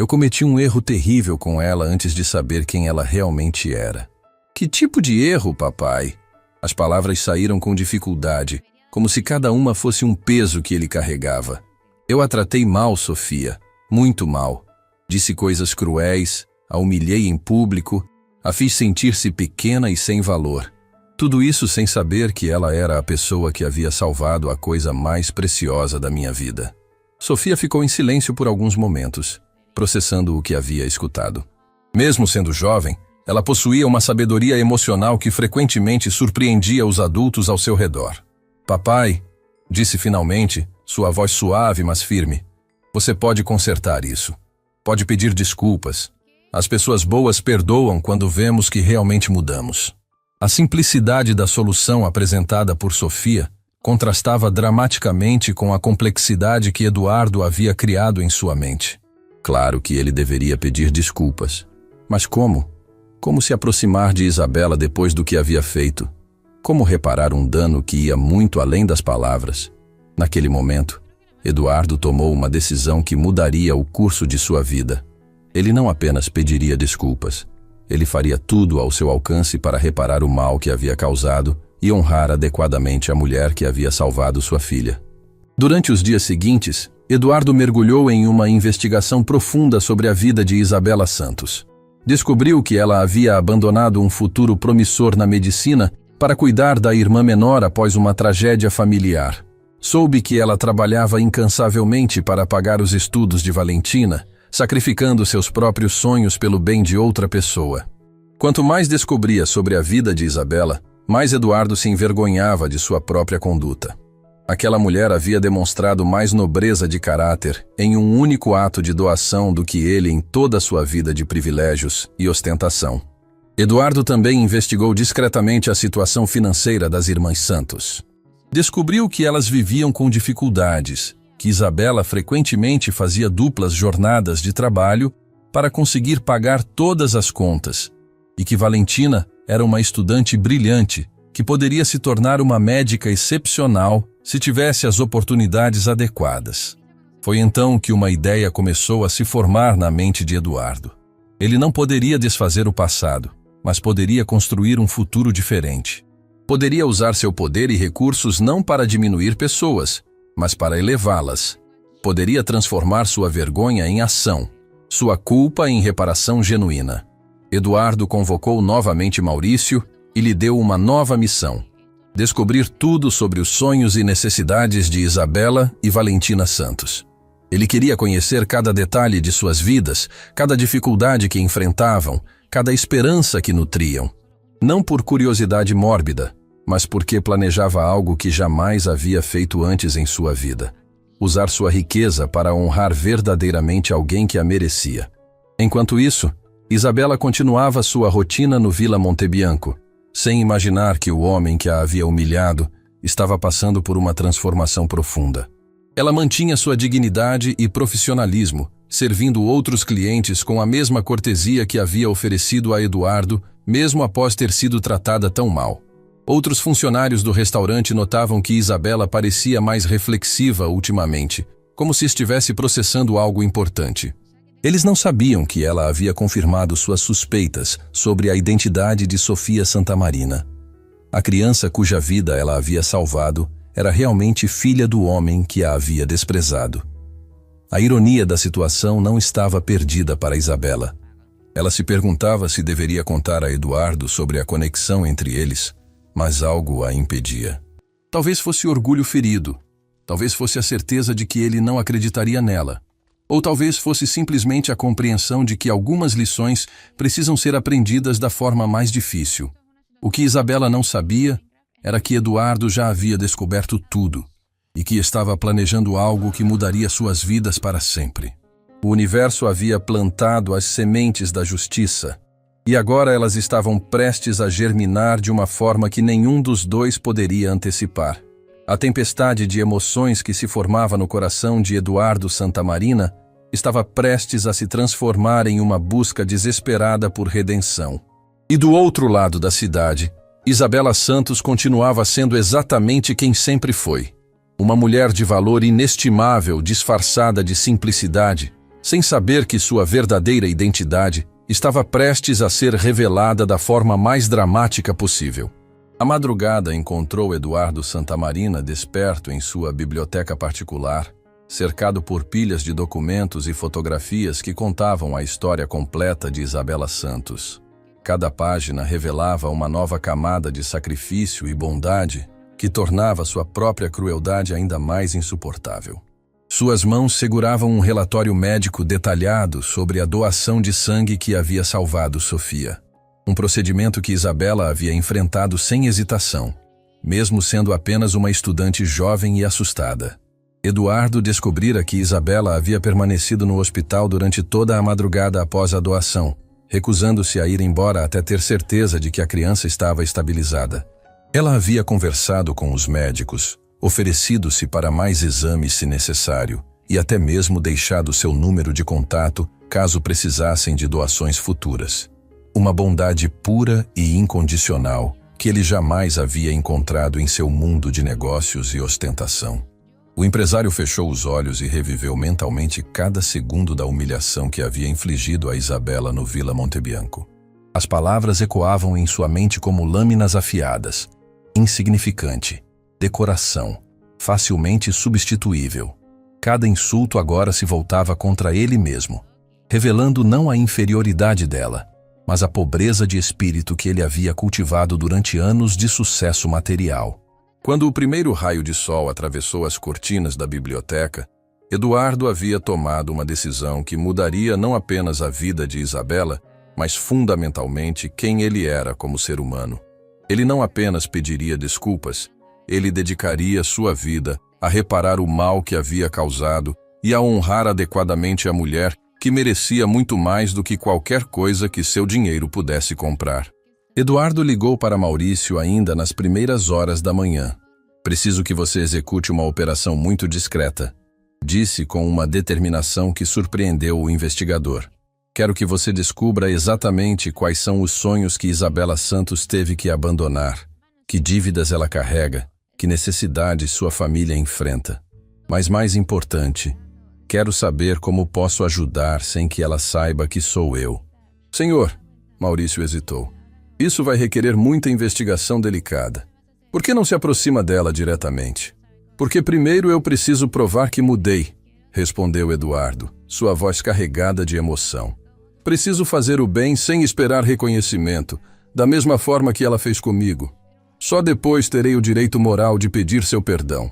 cometi um erro terrível com ela antes de saber quem ela realmente era. Que tipo de erro, papai? As palavras saíram com dificuldade, como se cada uma fosse um peso que ele carregava. Eu a tratei mal, Sofia, muito mal. Disse coisas cruéis, a humilhei em público, a fiz sentir-se pequena e sem valor. Tudo isso sem saber que ela era a pessoa que havia salvado a coisa mais preciosa da minha vida. Sofia ficou em silêncio por alguns momentos, processando o que havia escutado. Mesmo sendo jovem, ela possuía uma sabedoria emocional que frequentemente surpreendia os adultos ao seu redor. Papai, disse finalmente, sua voz suave mas firme, você pode consertar isso. Pode pedir desculpas. As pessoas boas perdoam quando vemos que realmente mudamos. A simplicidade da solução apresentada por Sofia contrastava dramaticamente com a complexidade que Eduardo havia criado em sua mente. Claro que ele deveria pedir desculpas. Mas como? Como se aproximar de Isabela depois do que havia feito? Como reparar um dano que ia muito além das palavras? Naquele momento, Eduardo tomou uma decisão que mudaria o curso de sua vida. Ele não apenas pediria desculpas. Ele faria tudo ao seu alcance para reparar o mal que havia causado e honrar adequadamente a mulher que havia salvado sua filha. Durante os dias seguintes, Eduardo mergulhou em uma investigação profunda sobre a vida de Isabela Santos. Descobriu que ela havia abandonado um futuro promissor na medicina para cuidar da irmã menor após uma tragédia familiar. Soube que ela trabalhava incansavelmente para pagar os estudos de Valentina, sacrificando seus próprios sonhos pelo bem de outra pessoa. Quanto mais descobria sobre a vida de Isabela, mais Eduardo se envergonhava de sua própria conduta. Aquela mulher havia demonstrado mais nobreza de caráter em um único ato de doação do que ele em toda a sua vida de privilégios e ostentação. Eduardo também investigou discretamente a situação financeira das irmãs Santos. Descobriu que elas viviam com dificuldades, que Isabela frequentemente fazia duplas jornadas de trabalho para conseguir pagar todas as contas, e que Valentina era uma estudante brilhante que poderia se tornar uma médica excepcional se tivesse as oportunidades adequadas. Foi então que uma ideia começou a se formar na mente de Eduardo. Ele não poderia desfazer o passado, mas poderia construir um futuro diferente. Poderia usar seu poder e recursos não para diminuir pessoas, mas para elevá-las. Poderia transformar sua vergonha em ação, sua culpa em reparação genuína. Eduardo convocou novamente Maurício e lhe deu uma nova missão: descobrir tudo sobre os sonhos e necessidades de Isabela e Valentina Santos. Ele queria conhecer cada detalhe de suas vidas, cada dificuldade que enfrentavam, cada esperança que nutriam. Não por curiosidade mórbida, mas porque planejava algo que jamais havia feito antes em sua vida: usar sua riqueza para honrar verdadeiramente alguém que a merecia. Enquanto isso, Isabela continuava sua rotina no Vila Montebianco, sem imaginar que o homem que a havia humilhado estava passando por uma transformação profunda. Ela mantinha sua dignidade e profissionalismo, servindo outros clientes com a mesma cortesia que havia oferecido a Eduardo, mesmo após ter sido tratada tão mal. Outros funcionários do restaurante notavam que Isabela parecia mais reflexiva ultimamente, como se estivesse processando algo importante. Eles não sabiam que ela havia confirmado suas suspeitas sobre a identidade de Sofia Santamarina. A criança cuja vida ela havia salvado era realmente filha do homem que a havia desprezado. A ironia da situação não estava perdida para Isabela. Ela se perguntava se deveria contar a Eduardo sobre a conexão entre eles, mas algo a impedia. Talvez fosse orgulho ferido, talvez fosse a certeza de que ele não acreditaria nela, ou talvez fosse simplesmente a compreensão de que algumas lições precisam ser aprendidas da forma mais difícil. O que Isabela não sabia era que Eduardo já havia descoberto tudo e que estava planejando algo que mudaria suas vidas para sempre. O universo havia plantado as sementes da justiça, e agora elas estavam prestes a germinar de uma forma que nenhum dos dois poderia antecipar. A tempestade de emoções que se formava no coração de Eduardo Santamarina estava prestes a se transformar em uma busca desesperada por redenção. E do outro lado da cidade, Isabela Santos continuava sendo exatamente quem sempre foi. Uma mulher de valor inestimável, disfarçada de simplicidade, sem saber que sua verdadeira identidade estava prestes a ser revelada da forma mais dramática possível. A madrugada encontrou Eduardo Santamarina desperto em sua biblioteca particular, cercado por pilhas de documentos e fotografias que contavam a história completa de Isabela Santos. Cada página revelava uma nova camada de sacrifício e bondade que tornava sua própria crueldade ainda mais insuportável. Suas mãos seguravam um relatório médico detalhado sobre a doação de sangue que havia salvado Sofia. Um procedimento que Isabela havia enfrentado sem hesitação, mesmo sendo apenas uma estudante jovem e assustada. Eduardo descobrira que Isabela havia permanecido no hospital durante toda a madrugada após a doação, recusando-se a ir embora até ter certeza de que a criança estava estabilizada. Ela havia conversado com os médicos, oferecido-se para mais exames se necessário, e até mesmo deixado seu número de contato caso precisassem de doações futuras. Uma bondade pura e incondicional que ele jamais havia encontrado em seu mundo de negócios e ostentação. O empresário fechou os olhos e reviveu mentalmente cada segundo da humilhação que havia infligido a Isabela no Vila Montebianco. As palavras ecoavam em sua mente como lâminas afiadas: insignificante, decoração, facilmente substituível. Cada insulto agora se voltava contra ele mesmo, revelando não a inferioridade dela, mas a pobreza de espírito que ele havia cultivado durante anos de sucesso material. Quando o primeiro raio de sol atravessou as cortinas da biblioteca, Eduardo havia tomado uma decisão que mudaria não apenas a vida de Isabela, mas fundamentalmente quem ele era como ser humano. Ele não apenas pediria desculpas, ele dedicaria sua vida a reparar o mal que havia causado e a honrar adequadamente a mulher que merecia muito mais do que qualquer coisa que seu dinheiro pudesse comprar. Eduardo ligou para Maurício ainda nas primeiras horas da manhã. "Preciso que você execute uma operação muito discreta", disse com uma determinação que surpreendeu o investigador. "Quero que você descubra exatamente quais são os sonhos que Isabela Santos teve que abandonar, que dívidas ela carrega, que necessidades sua família enfrenta. Mas mais importante, quero saber como posso ajudar sem que ela saiba que sou eu." Senhor, Maurício hesitou. Isso vai requerer muita investigação delicada. Por que não se aproxima dela diretamente? Porque primeiro eu preciso provar que mudei, respondeu Eduardo, sua voz carregada de emoção. Preciso fazer o bem sem esperar reconhecimento, da mesma forma que ela fez comigo. Só depois terei o direito moral de pedir seu perdão.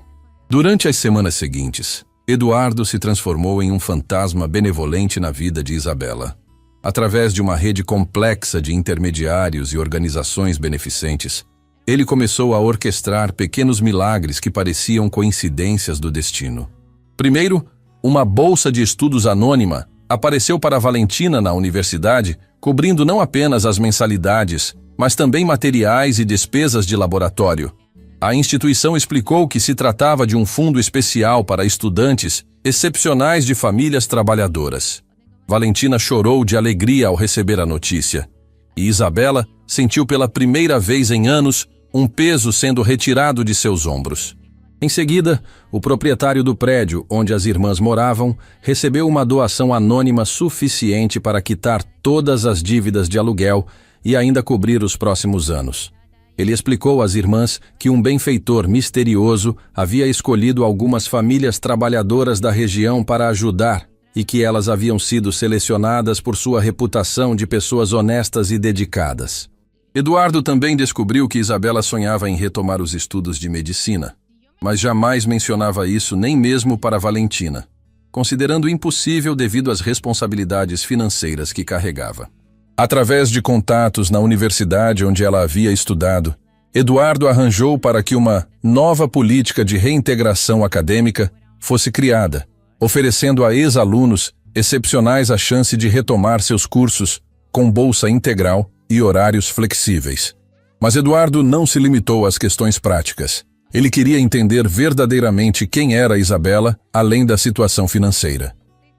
Durante as semanas seguintes, Eduardo se transformou em um fantasma benevolente na vida de Isabela. Através de uma rede complexa de intermediários e organizações beneficentes, ele começou a orquestrar pequenos milagres que pareciam coincidências do destino. Primeiro, uma bolsa de estudos anônima apareceu para Valentina na universidade, cobrindo não apenas as mensalidades, mas também materiais e despesas de laboratório. A instituição explicou que se tratava de um fundo especial para estudantes excepcionais de famílias trabalhadoras. Valentina chorou de alegria ao receber a notícia, e Isabela sentiu pela primeira vez em anos um peso sendo retirado de seus ombros. Em seguida, o proprietário do prédio onde as irmãs moravam recebeu uma doação anônima suficiente para quitar todas as dívidas de aluguel e ainda cobrir os próximos anos. Ele explicou às irmãs que um benfeitor misterioso havia escolhido algumas famílias trabalhadoras da região para ajudar e que elas haviam sido selecionadas por sua reputação de pessoas honestas e dedicadas. Eduardo também descobriu que Isabela sonhava em retomar os estudos de medicina, mas jamais mencionava isso nem mesmo para Valentina, considerando impossível devido às responsabilidades financeiras que carregava. Através de contatos na universidade onde ela havia estudado, Eduardo arranjou para que uma nova política de reintegração acadêmica fosse criada, oferecendo a ex-alunos excepcionais a chance de retomar seus cursos com bolsa integral e horários flexíveis. Mas Eduardo não se limitou às questões práticas. Ele queria entender verdadeiramente quem era Isabela, além da situação financeira.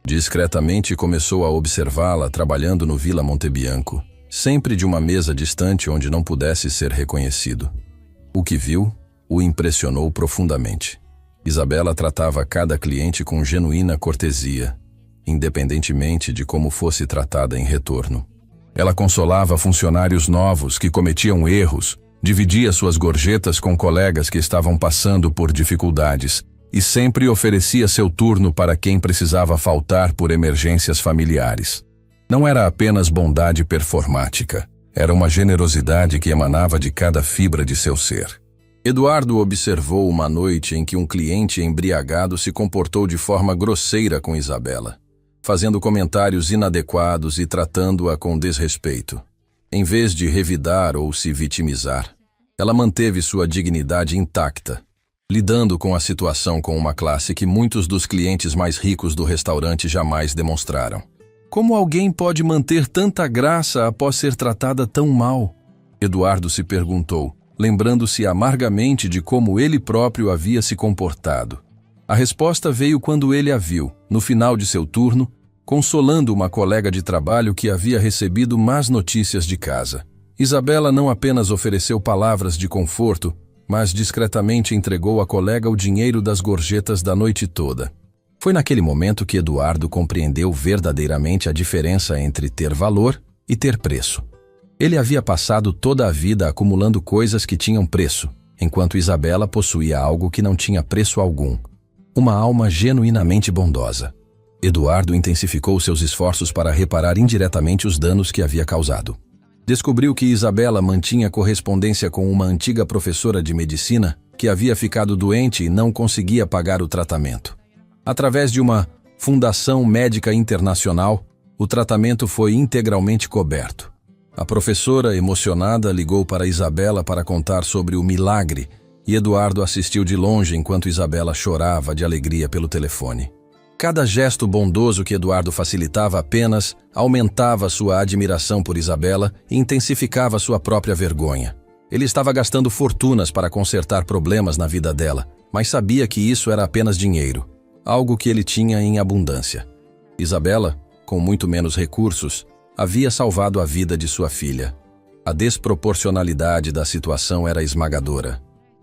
Discretamente começou a observá-la trabalhando no Vila Montebianco, sempre de uma mesa distante onde não pudesse ser reconhecido. O que viu o impressionou profundamente. Isabela tratava cada cliente com genuína cortesia, independentemente de como fosse tratada em retorno. Ela consolava funcionários novos que cometiam erros, dividia suas gorjetas com colegas que estavam passando por dificuldades e sempre oferecia seu turno para quem precisava faltar por emergências familiares. Não era apenas bondade performática, era uma generosidade que emanava de cada fibra de seu ser. Eduardo observou uma noite em que um cliente embriagado se comportou de forma grosseira com Isabela, fazendo comentários inadequados e tratando-a com desrespeito. Em vez de revidar ou se vitimizar, ela manteve sua dignidade intacta, lidando com a situação com uma classe que muitos dos clientes mais ricos do restaurante jamais demonstraram. Como alguém pode manter tanta graça após ser tratada tão mal? Eduardo se perguntou, lembrando-se amargamente de como ele próprio havia se comportado. A resposta veio quando ele a viu, no final de seu turno, consolando uma colega de trabalho que havia recebido más notícias de casa. Isabela não apenas ofereceu palavras de conforto, mas discretamente entregou à colega o dinheiro das gorjetas da noite toda. Foi naquele momento que Eduardo compreendeu verdadeiramente a diferença entre ter valor e ter preço. Ele havia passado toda a vida acumulando coisas que tinham preço, enquanto Isabela possuía algo que não tinha preço algum. Uma alma genuinamente bondosa. Eduardo intensificou seus esforços para reparar indiretamente os danos que havia causado. Descobriu que Isabela mantinha correspondência com uma antiga professora de medicina que havia ficado doente e não conseguia pagar o tratamento. Através de uma fundação médica internacional, o tratamento foi integralmente coberto. A professora, emocionada, ligou para Isabela para contar sobre o milagre e Eduardo assistiu de longe enquanto Isabela chorava de alegria pelo telefone. Cada gesto bondoso que Eduardo facilitava apenas aumentava sua admiração por Isabela e intensificava sua própria vergonha. Ele estava gastando fortunas para consertar problemas na vida dela, mas sabia que isso era apenas dinheiro, algo que ele tinha em abundância. Isabela, com muito menos recursos, havia salvado a vida de sua filha. A desproporcionalidade da situação era esmagadora.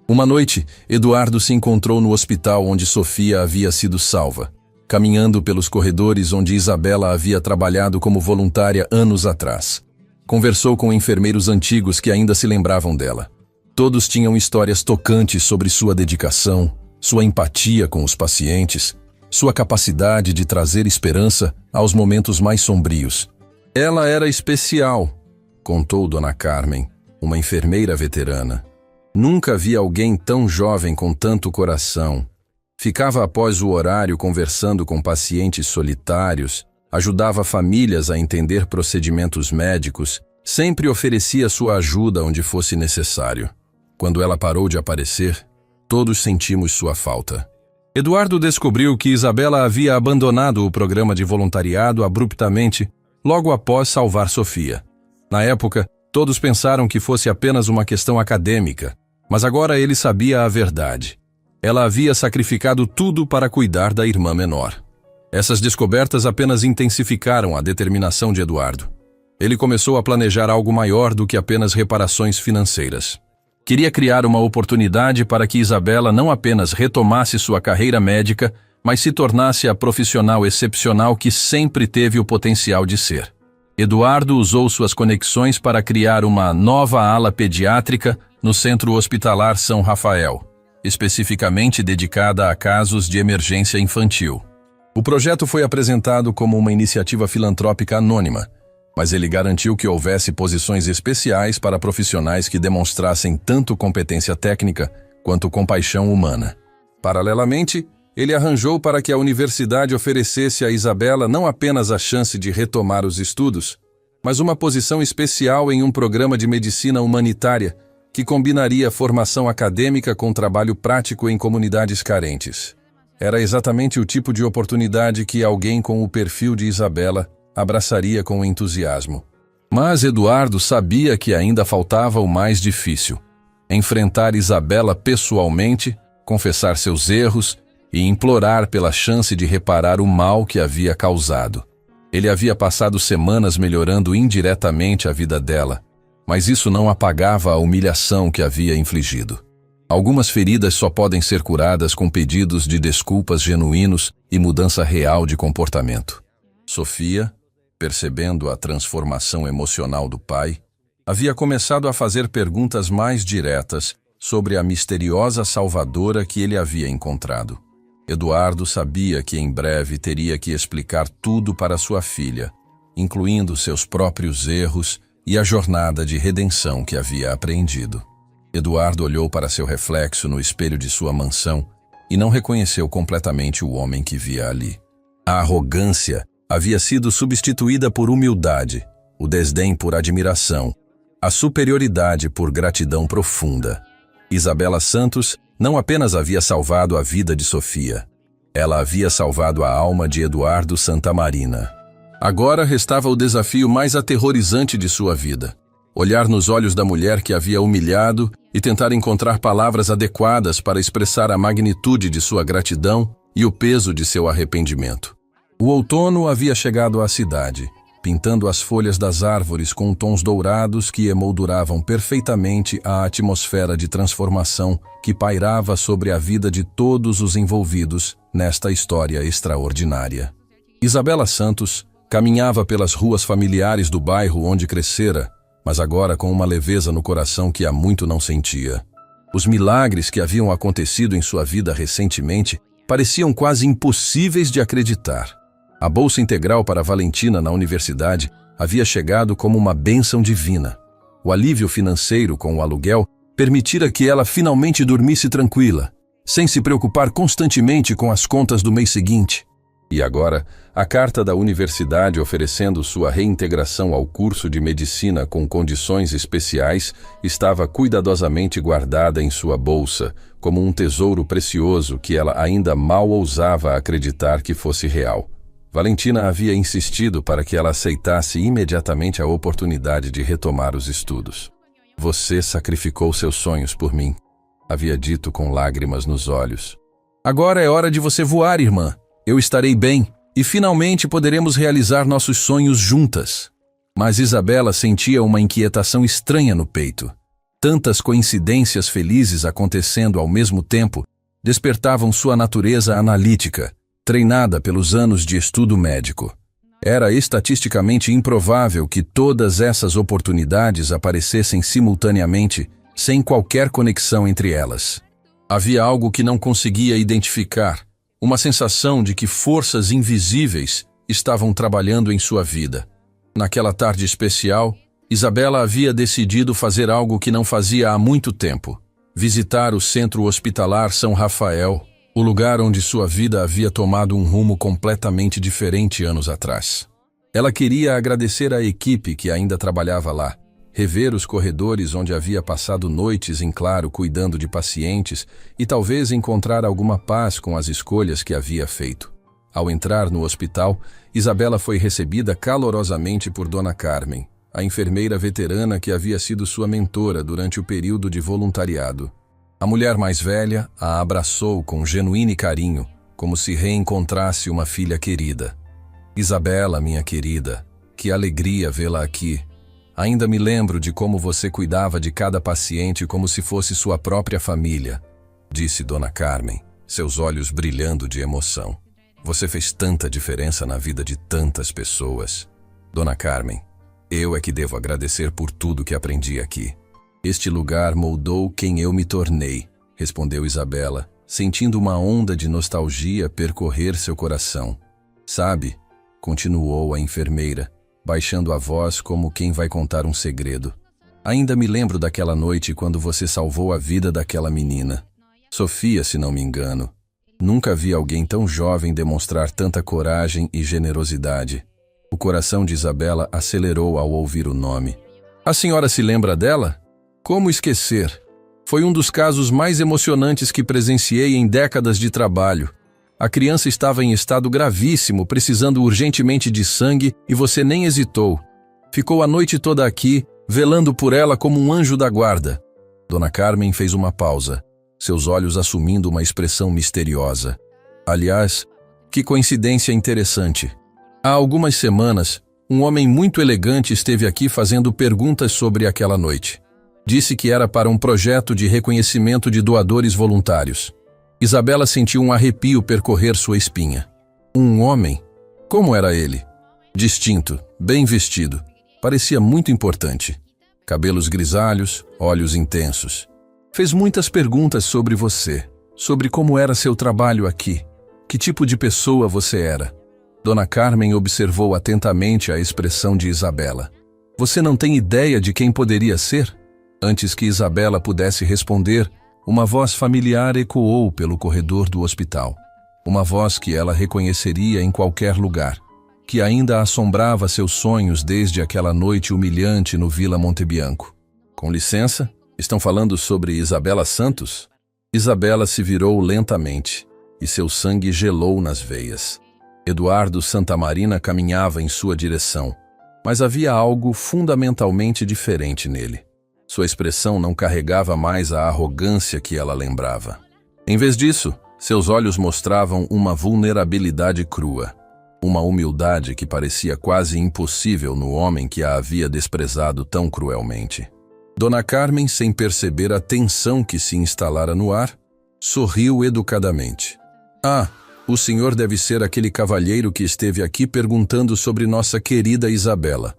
Uma noite, Eduardo se encontrou no hospital onde Sofia havia sido salva. caminhando pelos corredores onde Isabela havia trabalhado como voluntária anos atrás. Conversou com enfermeiros antigos que ainda se lembravam dela. Todos tinham histórias tocantes sobre sua dedicação, sua empatia com os pacientes, sua capacidade de trazer esperança aos momentos mais sombrios. Ela era especial, contou Dona Carmen, uma enfermeira veterana. Nunca vi alguém tão jovem com tanto coração. Ficava após o horário conversando com pacientes solitários, ajudava famílias a entender procedimentos médicos, sempre oferecia sua ajuda onde fosse necessário. Quando ela parou de aparecer, todos sentimos sua falta. Eduardo descobriu que Isabela havia abandonado o programa de voluntariado abruptamente, logo após salvar Sofia. Na época, todos pensaram que fosse apenas uma questão acadêmica, mas agora ele sabia a verdade. Ela havia sacrificado tudo para cuidar da irmã menor. Essas descobertas apenas intensificaram a determinação de Eduardo. Ele começou a planejar algo maior do que apenas reparações financeiras. Queria criar uma oportunidade para que Isabela não apenas retomasse sua carreira médica, mas se tornasse a profissional excepcional que sempre teve o potencial de ser. Eduardo usou suas conexões para criar uma nova ala pediátrica no Centro Hospitalar São Rafael, especificamente dedicada a casos de emergência infantil. O projeto foi apresentado como uma iniciativa filantrópica anônima, mas ele garantiu que houvesse posições especiais para profissionais que demonstrassem tanto competência técnica quanto compaixão humana. Paralelamente, ele arranjou para que a universidade oferecesse a Isabela não apenas a chance de retomar os estudos, mas uma posição especial em um programa de medicina humanitária que combinaria formação acadêmica com trabalho prático em comunidades carentes. Era exatamente o tipo de oportunidade que alguém com o perfil de Isabela abraçaria com entusiasmo. Mas Eduardo sabia que ainda faltava o mais difícil: enfrentar Isabela pessoalmente, confessar seus erros e implorar pela chance de reparar o mal que havia causado. Ele havia passado semanas melhorando indiretamente a vida dela, mas isso não apagava a humilhação que havia infligido. Algumas feridas só podem ser curadas com pedidos de desculpas genuínos e mudança real de comportamento. Sofia, percebendo a transformação emocional do pai, havia começado a fazer perguntas mais diretas sobre a misteriosa salvadora que ele havia encontrado. Eduardo sabia que em breve teria que explicar tudo para sua filha, incluindo seus próprios erros e a jornada de redenção que havia apreendido. Eduardo olhou para seu reflexo no espelho de sua mansão e não reconheceu completamente o homem que via ali. A arrogância havia sido substituída por humildade, o desdém por admiração, a superioridade por gratidão profunda. Isabela Santos não apenas havia salvado a vida de Sofia, ela havia salvado a alma de Eduardo Santamarina. Agora restava o desafio mais aterrorizante de sua vida: olhar nos olhos da mulher que havia humilhado e tentar encontrar palavras adequadas para expressar a magnitude de sua gratidão e o peso de seu arrependimento. O outono havia chegado à cidade, pintando as folhas das árvores com tons dourados que emolduravam perfeitamente a atmosfera de transformação que pairava sobre a vida de todos os envolvidos nesta história extraordinária. Isabela Santos caminhava pelas ruas familiares do bairro onde crescera, mas agora com uma leveza no coração que há muito não sentia. Os milagres que haviam acontecido em sua vida recentemente pareciam quase impossíveis de acreditar. A bolsa integral para Valentina na universidade havia chegado como uma bênção divina. O alívio financeiro com o aluguel permitira que ela finalmente dormisse tranquila, sem se preocupar constantemente com as contas do mês seguinte. E agora, a carta da universidade oferecendo sua reintegração ao curso de medicina com condições especiais estava cuidadosamente guardada em sua bolsa, como um tesouro precioso que ela ainda mal ousava acreditar que fosse real. Valentina havia insistido para que ela aceitasse imediatamente a oportunidade de retomar os estudos. "Você sacrificou seus sonhos por mim", havia dito com lágrimas nos olhos. "Agora é hora de você voar, irmã. Eu estarei bem e finalmente poderemos realizar nossos sonhos juntas." Mas Isabela sentia uma inquietação estranha no peito. Tantas coincidências felizes acontecendo ao mesmo tempo despertavam sua natureza analítica, treinada pelos anos de estudo médico. Era estatisticamente improvável que todas essas oportunidades aparecessem simultaneamente, sem qualquer conexão entre elas. Havia algo que não conseguia identificar, uma sensação de que forças invisíveis estavam trabalhando em sua vida. Naquela tarde especial, Isabela havia decidido fazer algo que não fazia há muito tempo: visitar o Centro Hospitalar São Rafael, o lugar onde sua vida havia tomado um rumo completamente diferente anos atrás. Ela queria agradecer à equipe que ainda trabalhava lá, rever os corredores onde havia passado noites em claro cuidando de pacientes e talvez encontrar alguma paz com as escolhas que havia feito. Ao entrar no hospital, Isabela foi recebida calorosamente por Dona Carmen, a enfermeira veterana que havia sido sua mentora durante o período de voluntariado. A mulher mais velha a abraçou com genuíno carinho, como se reencontrasse uma filha querida. Isabela, minha querida, que alegria vê-la aqui. Ainda me lembro de como você cuidava de cada paciente como se fosse sua própria família, disse Dona Carmen, seus olhos brilhando de emoção. Você fez tanta diferença na vida de tantas pessoas. Dona Carmen, eu é que devo agradecer por tudo que aprendi aqui. Este lugar moldou quem eu me tornei, respondeu Isabela, sentindo uma onda de nostalgia percorrer seu coração. Sabe, continuou a enfermeira, baixando a voz como quem vai contar um segredo. Ainda me lembro daquela noite quando você salvou a vida daquela menina. Sofia, se não me engano. Nunca vi alguém tão jovem demonstrar tanta coragem e generosidade. O coração de Isabela acelerou ao ouvir o nome. A senhora se lembra dela? Como esquecer? Foi um dos casos mais emocionantes que presenciei em décadas de trabalho. A criança estava em estado gravíssimo, precisando urgentemente de sangue, e você nem hesitou. Ficou a noite toda aqui, velando por ela como um anjo da guarda. Dona Carmen fez uma pausa, seus olhos assumindo uma expressão misteriosa. Aliás, que coincidência interessante. Há algumas semanas, um homem muito elegante esteve aqui fazendo perguntas sobre aquela noite. Disse que era para um projeto de reconhecimento de doadores voluntários. Isabela sentiu um arrepio percorrer sua espinha. Um homem? Como era ele? Distinto, bem vestido. Parecia muito importante. Cabelos grisalhos, olhos intensos. Fez muitas perguntas sobre você, sobre como era seu trabalho aqui, que tipo de pessoa você era. Dona Carmen observou atentamente a expressão de Isabela. Você não tem ideia de quem poderia ser? Antes que Isabela pudesse responder, uma voz familiar ecoou pelo corredor do hospital. Uma voz que ela reconheceria em qualquer lugar, que ainda assombrava seus sonhos desde aquela noite humilhante no Vila Montebianco. Com licença, estão falando sobre Isabela Santos? Isabela se virou lentamente, e seu sangue gelou nas veias. Eduardo Santamarina caminhava em sua direção, mas havia algo fundamentalmente diferente nele. Sua expressão não carregava mais a arrogância que ela lembrava. Em vez disso, seus olhos mostravam uma vulnerabilidade crua, uma humildade que parecia quase impossível no homem que a havia desprezado tão cruelmente. Dona Carmen, sem perceber a tensão que se instalara no ar, sorriu educadamente. Ah, o senhor deve ser aquele cavalheiro que esteve aqui perguntando sobre nossa querida Isabela.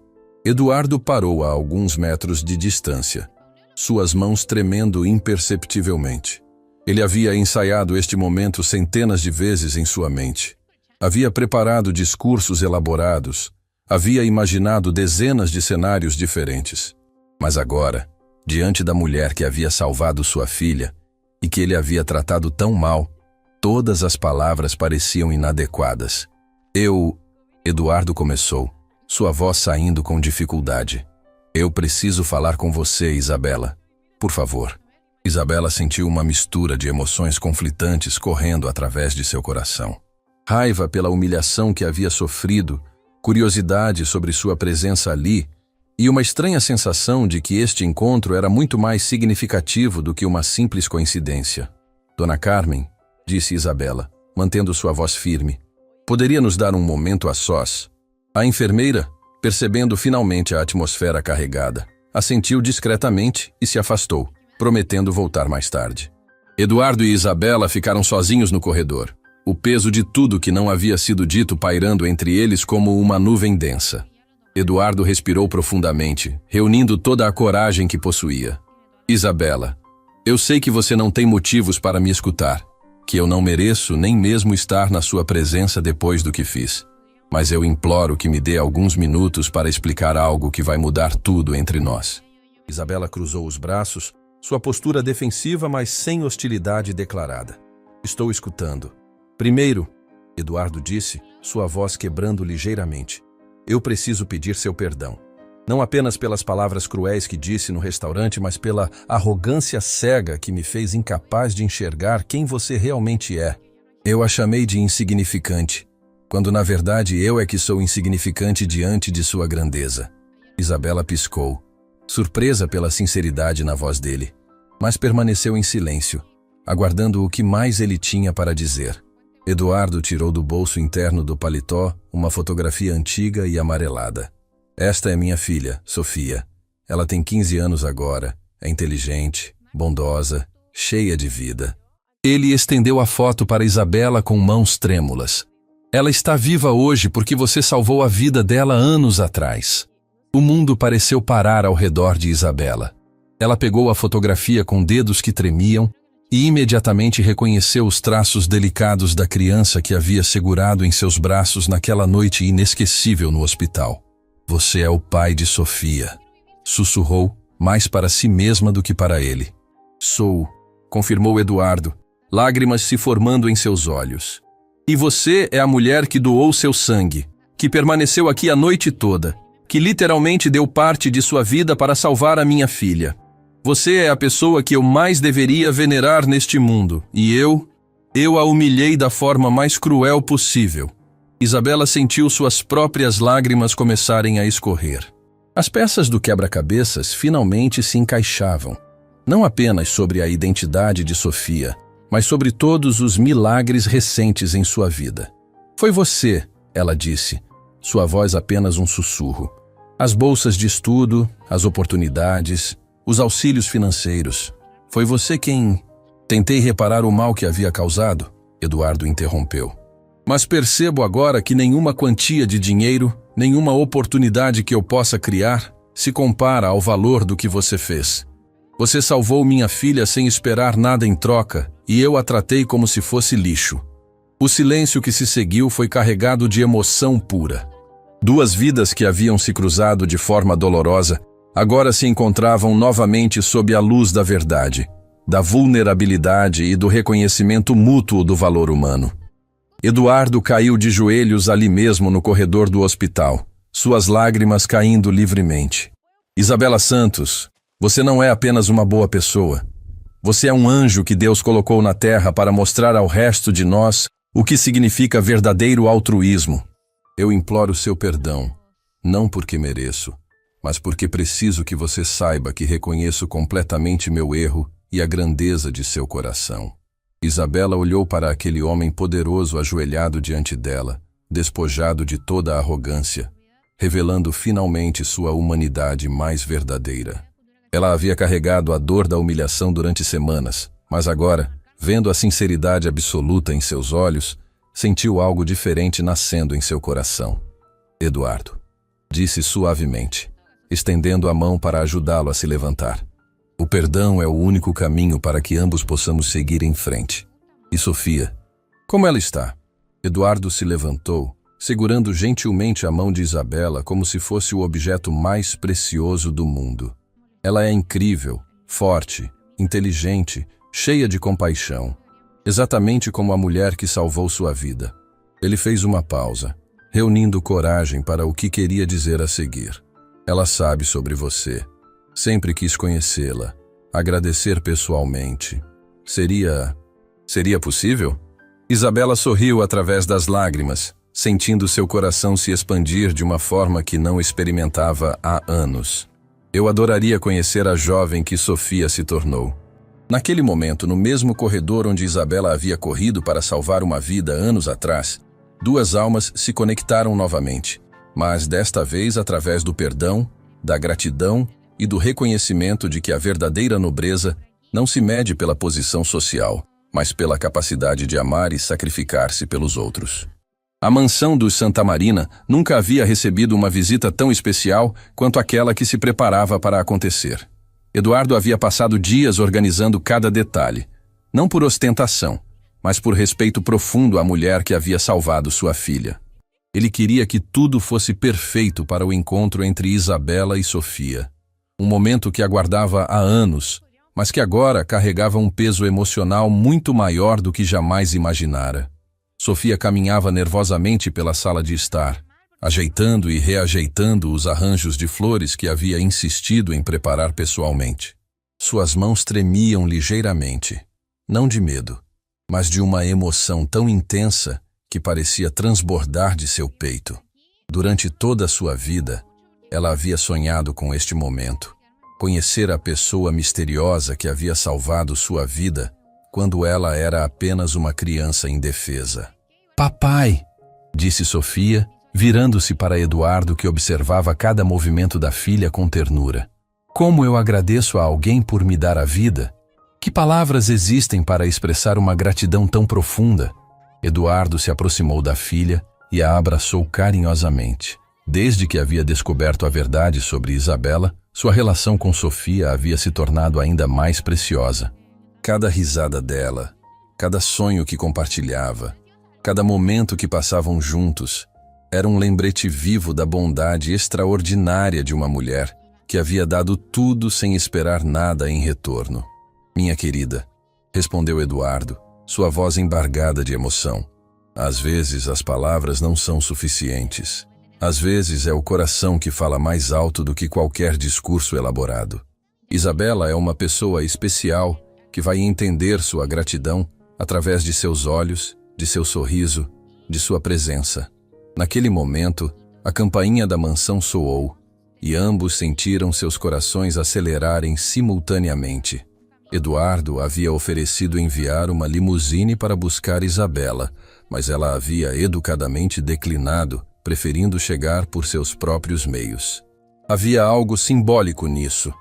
Eduardo parou a alguns metros de distância, suas mãos tremendo imperceptivelmente. Ele havia ensaiado este momento centenas de vezes em sua mente. Havia preparado discursos elaborados, havia imaginado dezenas de cenários diferentes. Mas agora, diante da mulher que havia salvado sua filha e que ele havia tratado tão mal, todas as palavras pareciam inadequadas. Eduardo começou, sua voz saindo com dificuldade. Eu preciso falar com você, Isabela. Por favor. Isabela sentiu uma mistura de emoções conflitantes correndo através de seu coração. Raiva pela humilhação que havia sofrido, curiosidade sobre sua presença ali e uma estranha sensação de que este encontro era muito mais significativo do que uma simples coincidência. Dona Carmen, disse Isabela, mantendo sua voz firme, poderia nos dar um momento a sós? A enfermeira, percebendo finalmente a atmosfera carregada, assentiu discretamente e se afastou, prometendo voltar mais tarde. Eduardo e Isabela ficaram sozinhos no corredor. o peso de tudo que não havia sido dito pairando entre eles como uma nuvem densa. Eduardo respirou profundamente, reunindo toda a coragem que possuía. Isabela, eu sei que você não tem motivos para me escutar, que eu não mereço nem mesmo estar na sua presença depois do que fiz. Mas eu imploro que me dê alguns minutos para explicar algo que vai mudar tudo entre nós. Isabela cruzou os braços, sua postura defensiva, mas sem hostilidade declarada. Estou escutando. Primeiro, Eduardo disse, sua voz quebrando ligeiramente. Eu preciso pedir seu perdão. Não apenas pelas palavras cruéis que disse no restaurante, mas pela arrogância cega que me fez incapaz de enxergar quem você realmente é. Eu a chamei de insignificante, quando na verdade eu é que sou insignificante diante de sua grandeza. Isabela piscou, surpresa pela sinceridade na voz dele, mas permaneceu em silêncio, aguardando o que mais ele tinha para dizer. Eduardo tirou do bolso interno do paletó uma fotografia antiga e amarelada. Esta é minha filha, Sofia. Ela tem 15 anos agora, é inteligente, bondosa, cheia de vida. Ele estendeu a foto para Isabela com mãos trêmulas. Ela está viva hoje porque você salvou a vida dela anos atrás. O mundo pareceu parar ao redor de Isabela. Ela pegou a fotografia com dedos que tremiam e imediatamente reconheceu os traços delicados da criança que havia segurado em seus braços naquela noite inesquecível no hospital. Você é o pai de Sofia, sussurrou, mais para si mesma do que para ele. Sou, confirmou Eduardo, lágrimas se formando em seus olhos. E você é a mulher que doou seu sangue, que permaneceu aqui a noite toda, que literalmente deu parte de sua vida para salvar a minha filha. Você é a pessoa que eu mais deveria venerar neste mundo, e eu a humilhei da forma mais cruel possível. Isabela sentiu suas próprias lágrimas começarem a escorrer. As peças do quebra-cabeças finalmente se encaixavam, não apenas sobre a identidade de Sofia, mas sobre todos os milagres recentes em sua vida. Foi você, ela disse, sua voz apenas um sussurro. As bolsas de estudo, as oportunidades, os auxílios financeiros. Foi você quem... Tentei reparar o mal que havia causado, Eduardo interrompeu. Mas percebo agora que nenhuma quantia de dinheiro, nenhuma oportunidade que eu possa criar, se compara ao valor do que você fez. Você salvou minha filha sem esperar nada em troca, e eu a tratei como se fosse lixo. O silêncio que se seguiu foi carregado de emoção pura. Duas vidas que haviam se cruzado de forma dolorosa, agora se encontravam novamente sob a luz da verdade, da vulnerabilidade e do reconhecimento mútuo do valor humano. Eduardo caiu de joelhos ali mesmo no corredor do hospital, suas lágrimas caindo livremente. Isabela Santos, você não é apenas uma boa pessoa. Você é um anjo que Deus colocou na terra para mostrar ao resto de nós o que significa verdadeiro altruísmo. Eu imploro seu perdão, não porque mereço, mas porque preciso que você saiba que reconheço completamente meu erro e a grandeza de seu coração. Isabela olhou para aquele homem poderoso ajoelhado diante dela, despojado de toda a arrogância, revelando finalmente sua humanidade mais verdadeira. Ela havia carregado a dor da humilhação durante semanas, mas agora, vendo a sinceridade absoluta em seus olhos, sentiu algo diferente nascendo em seu coração. Eduardo, disse suavemente, estendendo a mão para ajudá-lo a se levantar. O perdão é o único caminho para que ambos possamos seguir em frente. E Sofia? Como ela está? Eduardo se levantou, segurando gentilmente a mão de Isabela como se fosse o objeto mais precioso do mundo. Ela é incrível, forte, inteligente, cheia de compaixão. Exatamente como a mulher que salvou sua vida. Ele fez uma pausa, reunindo coragem para o que queria dizer a seguir. Ela sabe sobre você. Sempre quis conhecê-la, agradecer pessoalmente. Seria possível? Isabela sorriu através das lágrimas, sentindo seu coração se expandir de uma forma que não experimentava há anos. Eu adoraria conhecer a jovem que Sofia se tornou. Naquele momento, no mesmo corredor onde Isabela havia corrido para salvar uma vida anos atrás, duas almas se conectaram novamente, mas desta vez através do perdão, da gratidão e do reconhecimento de que a verdadeira nobreza não se mede pela posição social, mas pela capacidade de amar e sacrificar-se pelos outros. A mansão dos Santa Marina nunca havia recebido uma visita tão especial quanto aquela que se preparava para acontecer. Eduardo havia passado dias organizando cada detalhe, não por ostentação, mas por respeito profundo à mulher que havia salvado sua filha. Ele queria que tudo fosse perfeito para o encontro entre Isabela e Sofia. Um momento que aguardava há anos, mas que agora carregava um peso emocional muito maior do que jamais imaginara. Sofia caminhava nervosamente pela sala de estar, ajeitando e reajeitando os arranjos de flores que havia insistido em preparar pessoalmente. Suas mãos tremiam ligeiramente, não de medo, mas de uma emoção tão intensa que parecia transbordar de seu peito. Durante toda a sua vida, ela havia sonhado com este momento, conhecer a pessoa misteriosa que havia salvado sua vida quando ela era apenas uma criança indefesa. "Papai", disse Sofia, virando-se para Eduardo, que observava cada movimento da filha com ternura. "Como eu agradeço a alguém por me dar a vida! Que palavras existem para expressar uma gratidão tão profunda?" Eduardo se aproximou da filha e a abraçou carinhosamente. Desde que havia descoberto a verdade sobre Isabela, sua relação com Sofia havia se tornado ainda mais preciosa. Cada risada dela, cada sonho que compartilhava, cada momento que passavam juntos, era um lembrete vivo da bondade extraordinária de uma mulher que havia dado tudo sem esperar nada em retorno. "Minha querida", respondeu Eduardo, sua voz embargada de emoção. "Às vezes as palavras não são suficientes. Às vezes é o coração que fala mais alto do que qualquer discurso elaborado. Isabela é uma pessoa especial que vai entender sua gratidão através de seus olhos, de seu sorriso, de sua presença." Naquele momento, a campainha da mansão soou, e ambos sentiram seus corações acelerarem simultaneamente. Eduardo havia oferecido enviar uma limusine para buscar Isabela, mas ela havia educadamente declinado, preferindo chegar por seus próprios meios. Havia algo simbólico nisso.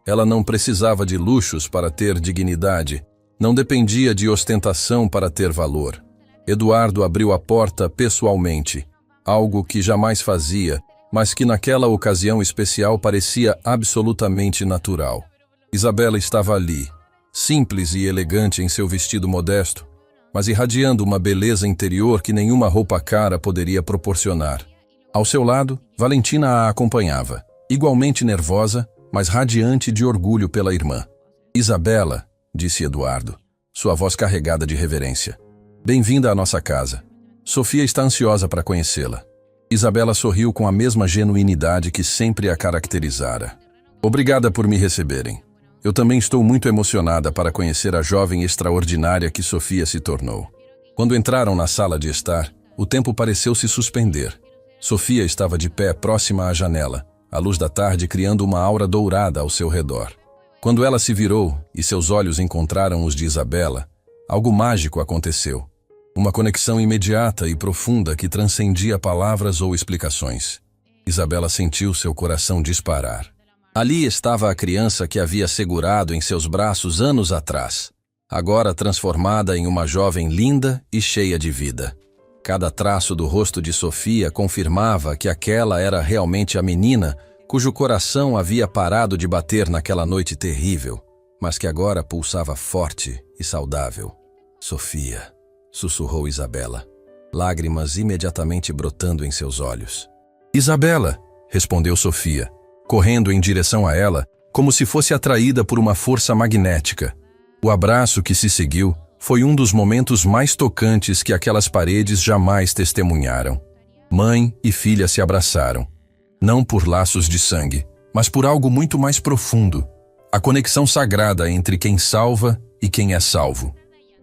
Ela não precisava de luxos para ter dignidade, não dependia de ostentação para ter valor. Eduardo abriu a porta pessoalmente, algo que jamais fazia, mas que naquela ocasião especial parecia absolutamente natural. Isabela estava ali, simples e elegante em seu vestido modesto, mas irradiando uma beleza interior que nenhuma roupa cara poderia proporcionar. Ao seu lado, Valentina a acompanhava, igualmente nervosa, mas radiante de orgulho pela irmã. "Isabela", disse Eduardo, sua voz carregada de reverência. "Bem-vinda à nossa casa. Sofia está ansiosa para conhecê-la." Isabela sorriu com a mesma genuinidade que sempre a caracterizara. "Obrigada por me receberem. Eu também estou muito emocionada para conhecer a jovem extraordinária que Sofia se tornou." Quando entraram na sala de estar, o tempo pareceu se suspender. Sofia estava de pé próxima à janela, a luz da tarde criando uma aura dourada ao seu redor. Quando ela se virou e seus olhos encontraram os de Isabela, algo mágico aconteceu. Uma conexão imediata e profunda que transcendia palavras ou explicações. Isabela sentiu seu coração disparar. Ali estava a criança que havia segurado em seus braços anos atrás, agora transformada em uma jovem linda e cheia de vida. Cada traço do rosto de Sofia confirmava que aquela era realmente a menina cujo coração havia parado de bater naquela noite terrível, mas que agora pulsava forte e saudável. "Sofia", sussurrou Isabela, lágrimas imediatamente brotando em seus olhos. "Isabela", respondeu Sofia, correndo em direção a ela, como se fosse atraída por uma força magnética. O abraço que se seguiu foi um dos momentos mais tocantes que aquelas paredes jamais testemunharam. Mãe e filha se abraçaram, não por laços de sangue, mas por algo muito mais profundo, a conexão sagrada entre quem salva e quem é salvo.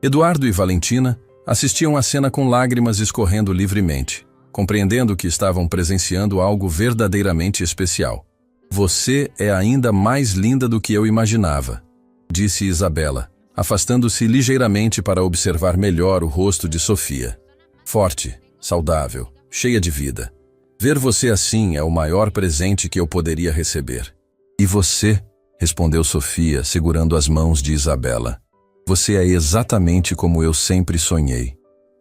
Eduardo e Valentina assistiam à cena com lágrimas escorrendo livremente, compreendendo que estavam presenciando algo verdadeiramente especial. "Você é ainda mais linda do que eu imaginava", disse Isabela, afastando-se ligeiramente para observar melhor o rosto de Sofia. "Forte, saudável, cheia de vida. Ver você assim é o maior presente que eu poderia receber." "E você?", respondeu Sofia, segurando as mãos de Isabela. Você é exatamente como eu sempre sonhei.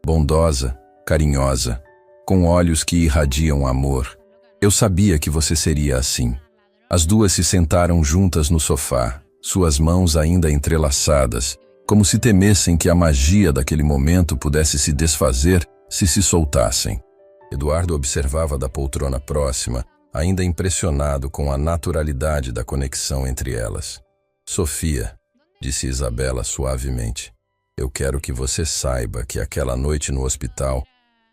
Bondosa, carinhosa, com olhos que irradiam amor. Eu sabia que você seria assim. As duas se sentaram juntas no sofá, suas mãos ainda entrelaçadas, como se temessem que a magia daquele momento pudesse se desfazer se soltassem. Eduardo observava da poltrona próxima, ainda impressionado com a naturalidade da conexão entre elas. Sofia, disse Isabela suavemente, eu quero que você saiba que aquela noite no hospital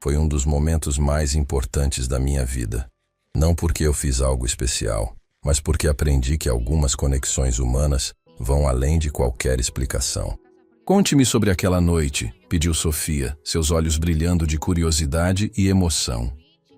foi um dos momentos mais importantes da minha vida. Não porque eu fiz algo especial, mas porque aprendi que algumas conexões humanas vão além de qualquer explicação. Conte-me sobre aquela noite, pediu Sofia, seus olhos brilhando de curiosidade e emoção.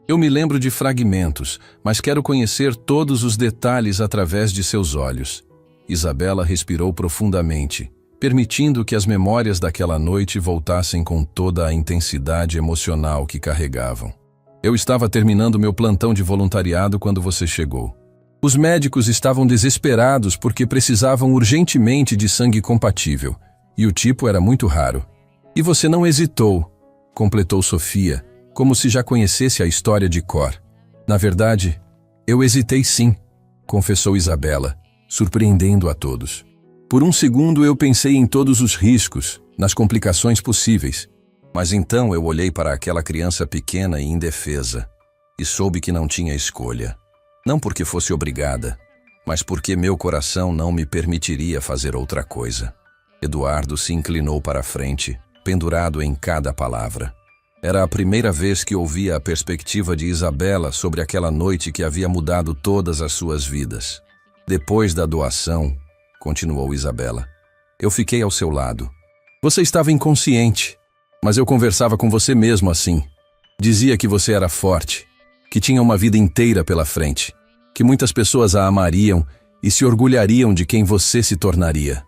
Eu me lembro de fragmentos, mas quero conhecer todos os detalhes através de seus olhos. Isabela respirou profundamente, permitindo que as memórias daquela noite voltassem com toda a intensidade emocional que carregavam. Eu estava terminando meu plantão de voluntariado quando você chegou. Os médicos estavam desesperados porque precisavam urgentemente de sangue compatível, e o tipo era muito raro. E você não hesitou, completou Sofia, como se já conhecesse a história de cor. Na verdade, eu hesitei sim, confessou Isabela, surpreendendo a todos. Por um segundo eu pensei em todos os riscos, nas complicações possíveis. Mas então eu olhei para aquela criança pequena e indefesa e soube que não tinha escolha. Não porque fosse obrigada, mas porque meu coração não me permitiria fazer outra coisa. Eduardo se inclinou para a frente, pendurado em cada palavra. Era a primeira vez que ouvia a perspectiva de Isabela sobre aquela noite que havia mudado todas as suas vidas. Depois da doação, continuou Isabela, eu fiquei ao seu lado. Você estava inconsciente, mas eu conversava com você mesmo assim. Dizia que você era forte, que tinha uma vida inteira pela frente, que muitas pessoas a amariam e se orgulhariam de quem você se tornaria.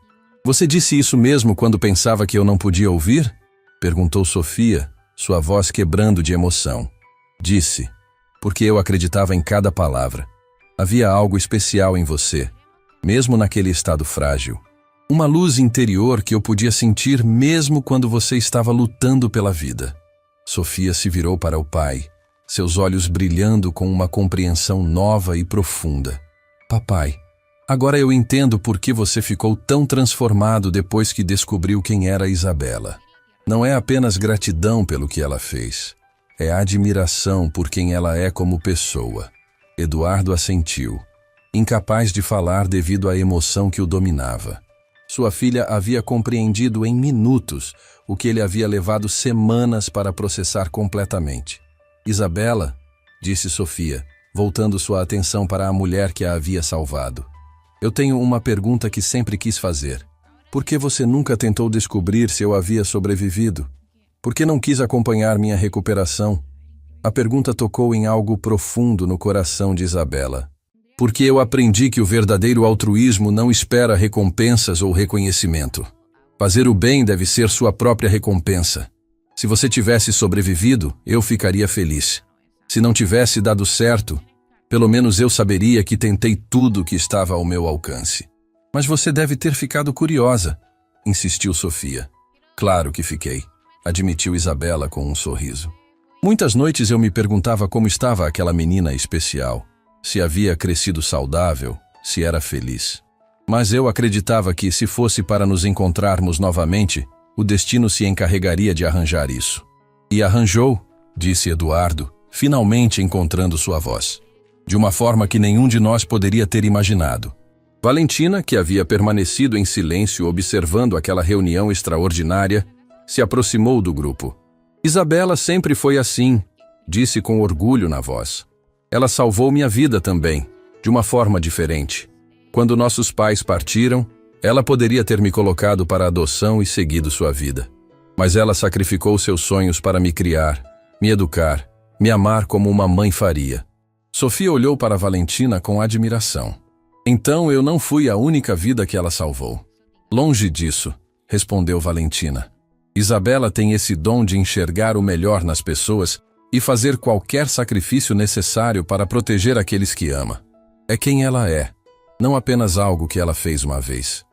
Você disse isso mesmo quando pensava que eu não podia ouvir? Perguntou Sofia, sua voz quebrando de emoção. Disse, porque eu acreditava em cada palavra. Havia algo especial em você, mesmo naquele estado frágil. Uma luz interior que eu podia sentir mesmo quando você estava lutando pela vida. Sofia se virou para o pai, seus olhos brilhando com uma compreensão nova e profunda. Papai, agora eu entendo por que você ficou tão transformado depois que descobriu quem era Isabela. Não é apenas gratidão pelo que ela fez, é admiração por quem ela é como pessoa. Eduardo assentiu, incapaz de falar devido à emoção que o dominava. Sua filha havia compreendido em minutos o que ele havia levado semanas para processar completamente. Isabela, disse Sofia, voltando sua atenção para a mulher que a havia salvado. Eu tenho uma pergunta que sempre quis fazer. Por que você nunca tentou descobrir se eu havia sobrevivido? Por que não quis acompanhar minha recuperação? A pergunta tocou em algo profundo no coração de Isabela. Porque eu aprendi que o verdadeiro altruísmo não espera recompensas ou reconhecimento. Fazer o bem deve ser sua própria recompensa. Se você tivesse sobrevivido, eu ficaria feliz. Se não tivesse dado certo, pelo menos eu saberia que tentei tudo o que estava ao meu alcance. Mas você deve ter ficado curiosa, insistiu Sofia. Claro que fiquei, admitiu Isabela com um sorriso. Muitas noites eu me perguntava como estava aquela menina especial, se havia crescido saudável, se era feliz. Mas eu acreditava que, se fosse para nos encontrarmos novamente, o destino se encarregaria de arranjar isso. E arranjou, disse Eduardo, finalmente encontrando sua voz. De uma forma que nenhum de nós poderia ter imaginado. Valentina, que havia permanecido em silêncio observando aquela reunião extraordinária, se aproximou do grupo. Isabela sempre foi assim, disse com orgulho na voz. Ela salvou minha vida também, de uma forma diferente. Quando nossos pais partiram, ela poderia ter me colocado para adoção e seguido sua vida. Mas ela sacrificou seus sonhos para me criar, me educar, me amar como uma mãe faria. Sofia olhou para Valentina com admiração. Então eu não fui a única vida que ela salvou. Longe disso, respondeu Valentina. Isabela tem esse dom de enxergar o melhor nas pessoas e fazer qualquer sacrifício necessário para proteger aqueles que ama. É quem ela é, não apenas algo que ela fez uma vez.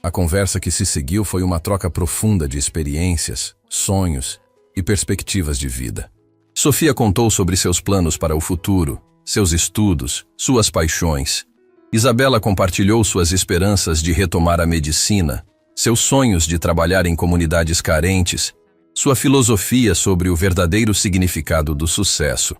A conversa que se seguiu foi uma troca profunda de experiências, sonhos e perspectivas de vida. Sofia contou sobre seus planos para o futuro, seus estudos, suas paixões. Isabela compartilhou suas esperanças de retomar a medicina, seus sonhos de trabalhar em comunidades carentes, sua filosofia sobre o verdadeiro significado do sucesso.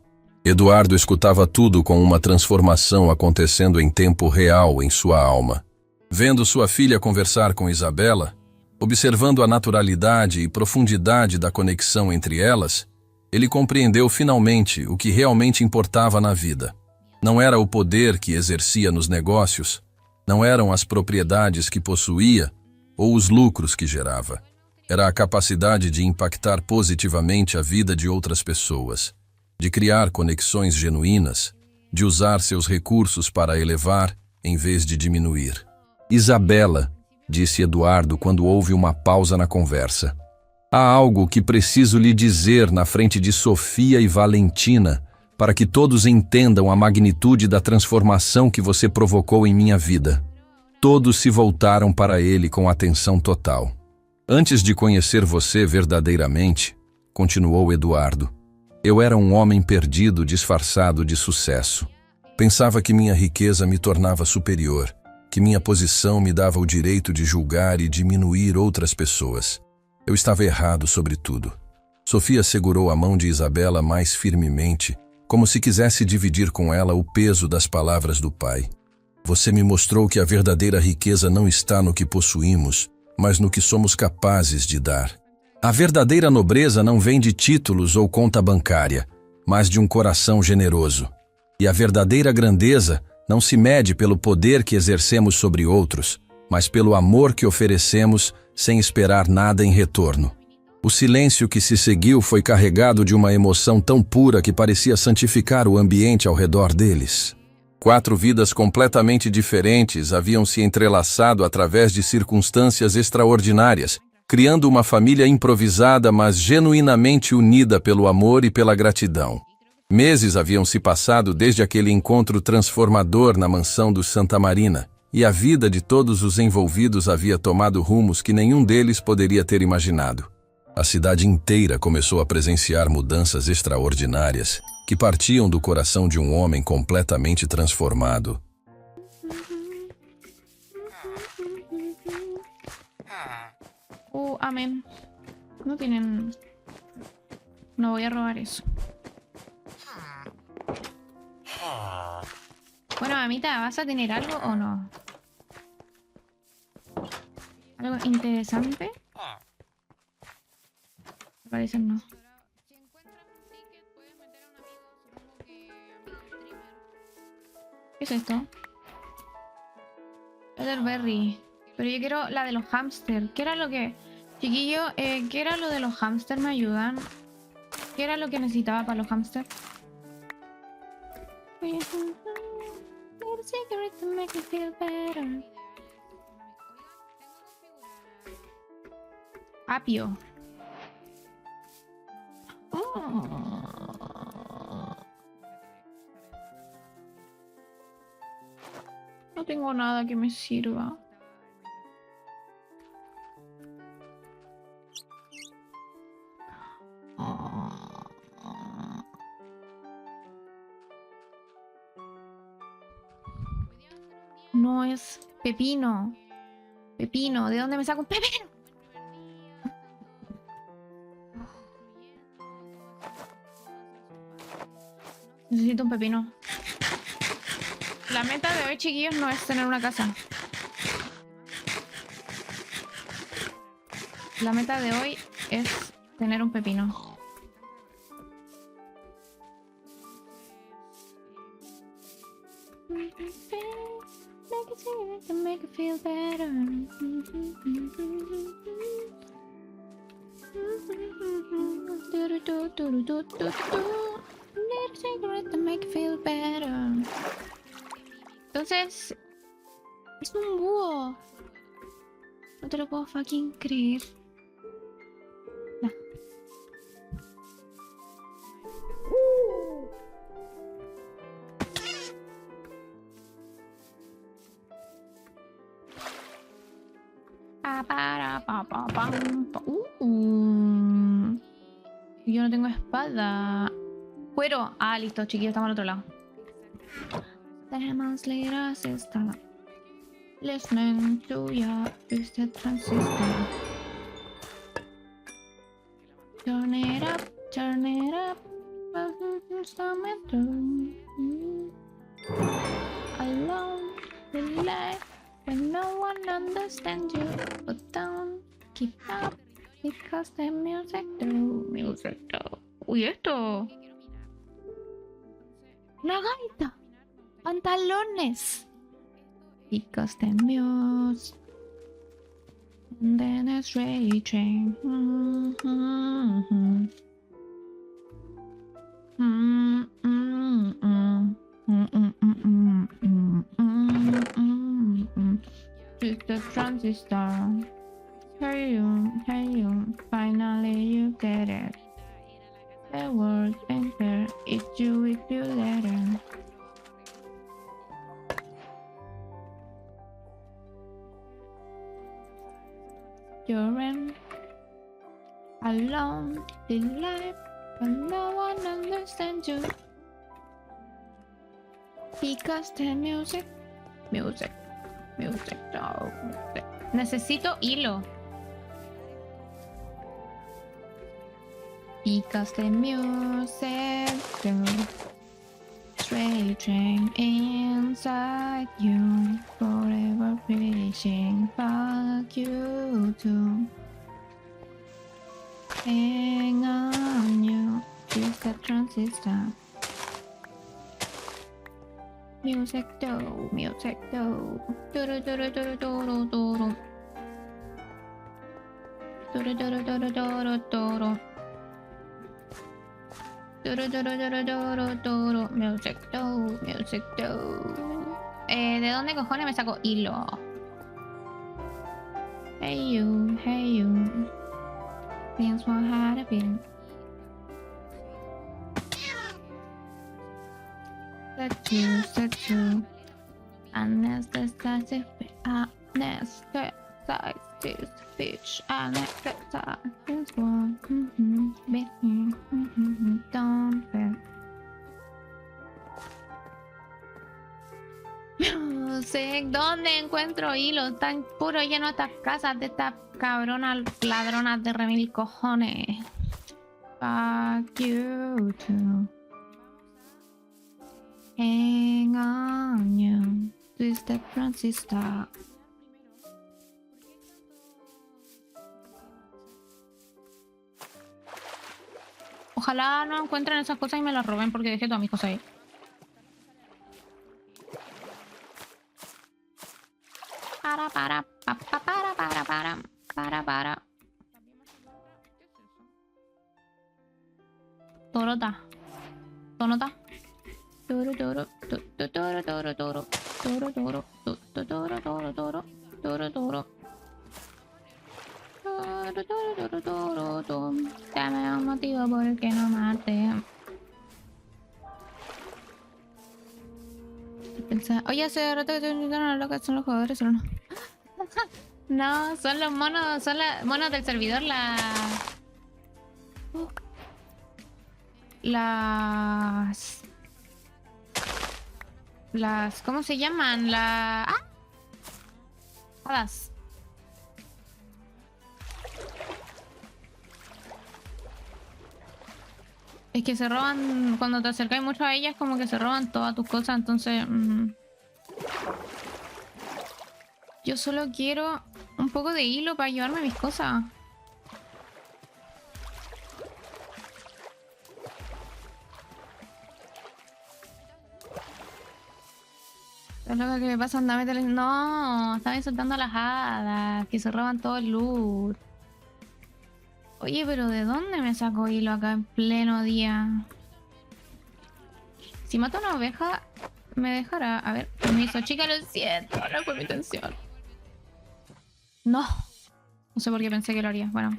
Eduardo escutava tudo com uma transformação acontecendo em tempo real em sua alma. Vendo sua filha conversar com Isabela, observando a naturalidade e profundidade da conexão entre elas, ele compreendeu finalmente o que realmente importava na vida. Não era o poder que exercia nos negócios, não eram as propriedades que possuía ou os lucros que gerava. Era a capacidade de impactar positivamente a vida de outras pessoas, de criar conexões genuínas, de usar seus recursos para elevar em vez de diminuir. Isabela, disse Eduardo quando houve uma pausa na conversa. Há algo que preciso lhe dizer na frente de Sofia e Valentina para que todos entendam a magnitude da transformação que você provocou em minha vida. Todos se voltaram para ele com atenção total. Antes de conhecer você verdadeiramente, continuou Eduardo, eu era um homem perdido disfarçado de sucesso. Pensava que minha riqueza me tornava superior, que minha posição me dava o direito de julgar e diminuir outras pessoas. Eu estava errado sobre tudo. Sofia segurou a mão de Isabela mais firmemente, como se quisesse dividir com ela o peso das palavras do pai. Você me mostrou que a verdadeira riqueza não está no que possuímos, mas no que somos capazes de dar. A verdadeira nobreza não vem de títulos ou conta bancária, mas de um coração generoso. E a verdadeira grandeza não se mede pelo poder que exercemos sobre outros, mas pelo amor que oferecemos sem esperar nada em retorno. O silêncio que se seguiu foi carregado de uma emoção tão pura que parecia santificar o ambiente ao redor deles. 4 vidas completamente diferentes haviam se entrelaçado através de circunstâncias extraordinárias, criando uma família improvisada, mas genuinamente unida pelo amor e pela gratidão. Meses haviam se passado desde aquele encontro transformador na mansão dos Santa Marina, e a vida de todos os envolvidos havia tomado rumos que nenhum deles poderia ter imaginado. A cidade inteira começou a presenciar mudanças extraordinárias que partiam do coração de um homem completamente transformado. Amén. No tienen... No voy a robar eso. Bueno, mamita, ¿vas a tener algo o no? ¿Algo interesante? Parece no. ¿Qué es esto? Elderberry. Pero yo quiero la de los hámster. ¿Qué era lo que... Chiquillo, ¿qué era lo de los hámster? ¿Me ayudan? ¿Qué era lo que necesitaba para los hámster? Apio. No tengo nada que me sirva. No es pepino. Pepino. ¿De dónde me saco un pepino? Necesito un pepino. La meta de hoy, chiquillos, no es tener una casa. La meta de hoy es tener un pepino. Make it feel better. Cigarette to make it feel better. Entonces, es un búho. No te lo puedo fucking creer. No. Yo no tengo espada. Cuero. Ah, listo, chiquillos, estamos al otro lado. Tenemos liras esta. Listening to your twisted transistor. Turn it up, turn it up. Alone, in life, when no one understands you. Put down, keep up, because the music do. Music do. Uy, esto. Una gaita. Pantalones. Because the music. And then it's raging. It's the transistor. Hey you, finally you get it. The world ain't fair, it's you if you let it. You're in alone in life, but no one understands you. Because the music. No, music. Necesito hilo. Because the music raging inside you, forever preaching fuck you too. Hang on you, use the transistor. Music do. Duru duru duru duru duru. Duru duru duru duru duru. Duru duru duru duru duru. Music do. ¿De dónde cojones me saco hilo? Hey you. Things won't happen. Set you. Anesthesize this bitch. Anesthesize this one. Don't fail. No sé dónde encuentro hilo. Tan puro lleno estas casas de estas cabronas ladronas de remil cojones. Fuck you too. Hang on you, twisted transistor. Ojalá no encuentren esas cosas y me las roben porque dejé todas mis cosas ahí. Para. Torota. Toro. Dame un motivo por el que no mate. Oye, hace rato que estoy intentando lo que son los jugadores, ¿o no? No, son los monos, son los monos del servidor, las ¿cómo se llaman? Hadas. Es que se roban, cuando te acercáis mucho a ellas, como que se roban todas tus cosas, entonces... Yo solo quiero un poco de hilo para llevarme mis cosas. Es lo que me pasa, anda, métele... No, están insultando a las hadas, que se roban todo el loot. Oye, pero ¿de dónde me saco hilo acá en pleno día? Si mato a una oveja, me dejará... A ver, permiso, chica, lo siento, no fue mi intención. No. No sé por qué pensé que lo haría. Bueno.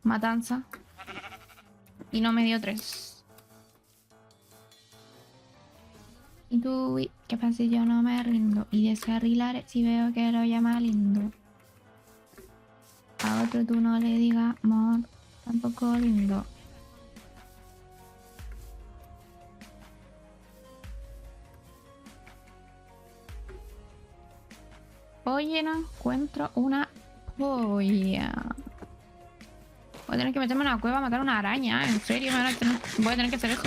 Matanza. Y no me dio 3. Y tú, uy, qué pasa si yo no me rindo y descarrilaré si veo que lo llama lindo. A otro tú no le digas amor, tampoco lindo. Oye, no encuentro una polla. Voy a tener que meterme en una cueva a matar una araña. En serio, voy a tener que hacer eso.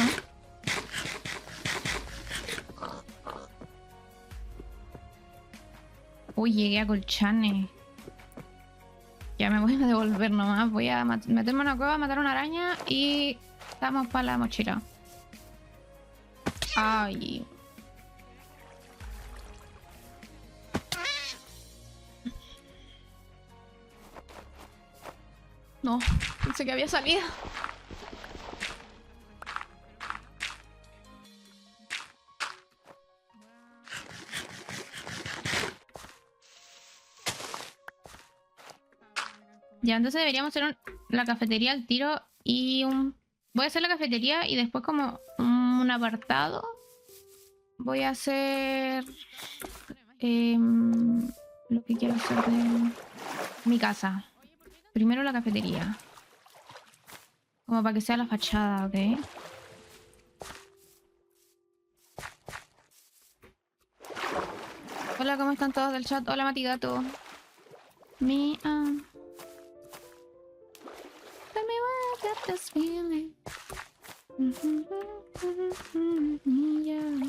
Uy, llegué a Colchane. Ya me voy a devolver nomás. Voy a meterme en una cueva, matar una araña y estamos para la mochila. Ay. No, pensé que había salido. Ya, entonces deberíamos hacer la cafetería al tiro y un... Voy a hacer la cafetería y después como un apartado. Voy a hacer... lo que quiero hacer de mi casa. Primero la cafetería. Como para que sea la fachada, ¿ok? Hola, ¿cómo están todos del chat? Hola, Mati Gato. Me, Tell me why I got this feeling. Yeah.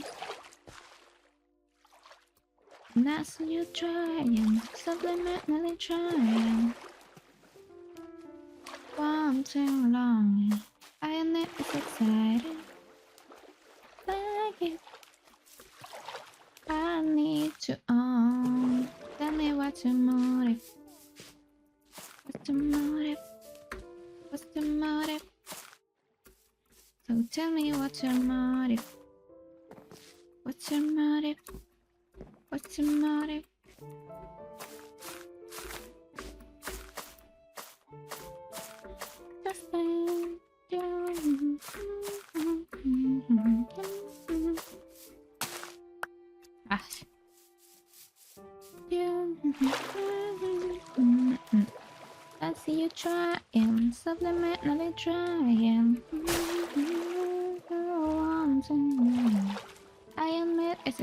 That's what you're trying, subliminally trying. One too long, I know it's exciting. Like it, I need to own. Tell me what's your motive? What's your motive? What's your motive? So tell me what's your motive? What's your motive? What's your motive? Just think you. Ah. I see you trying, subliminally trying.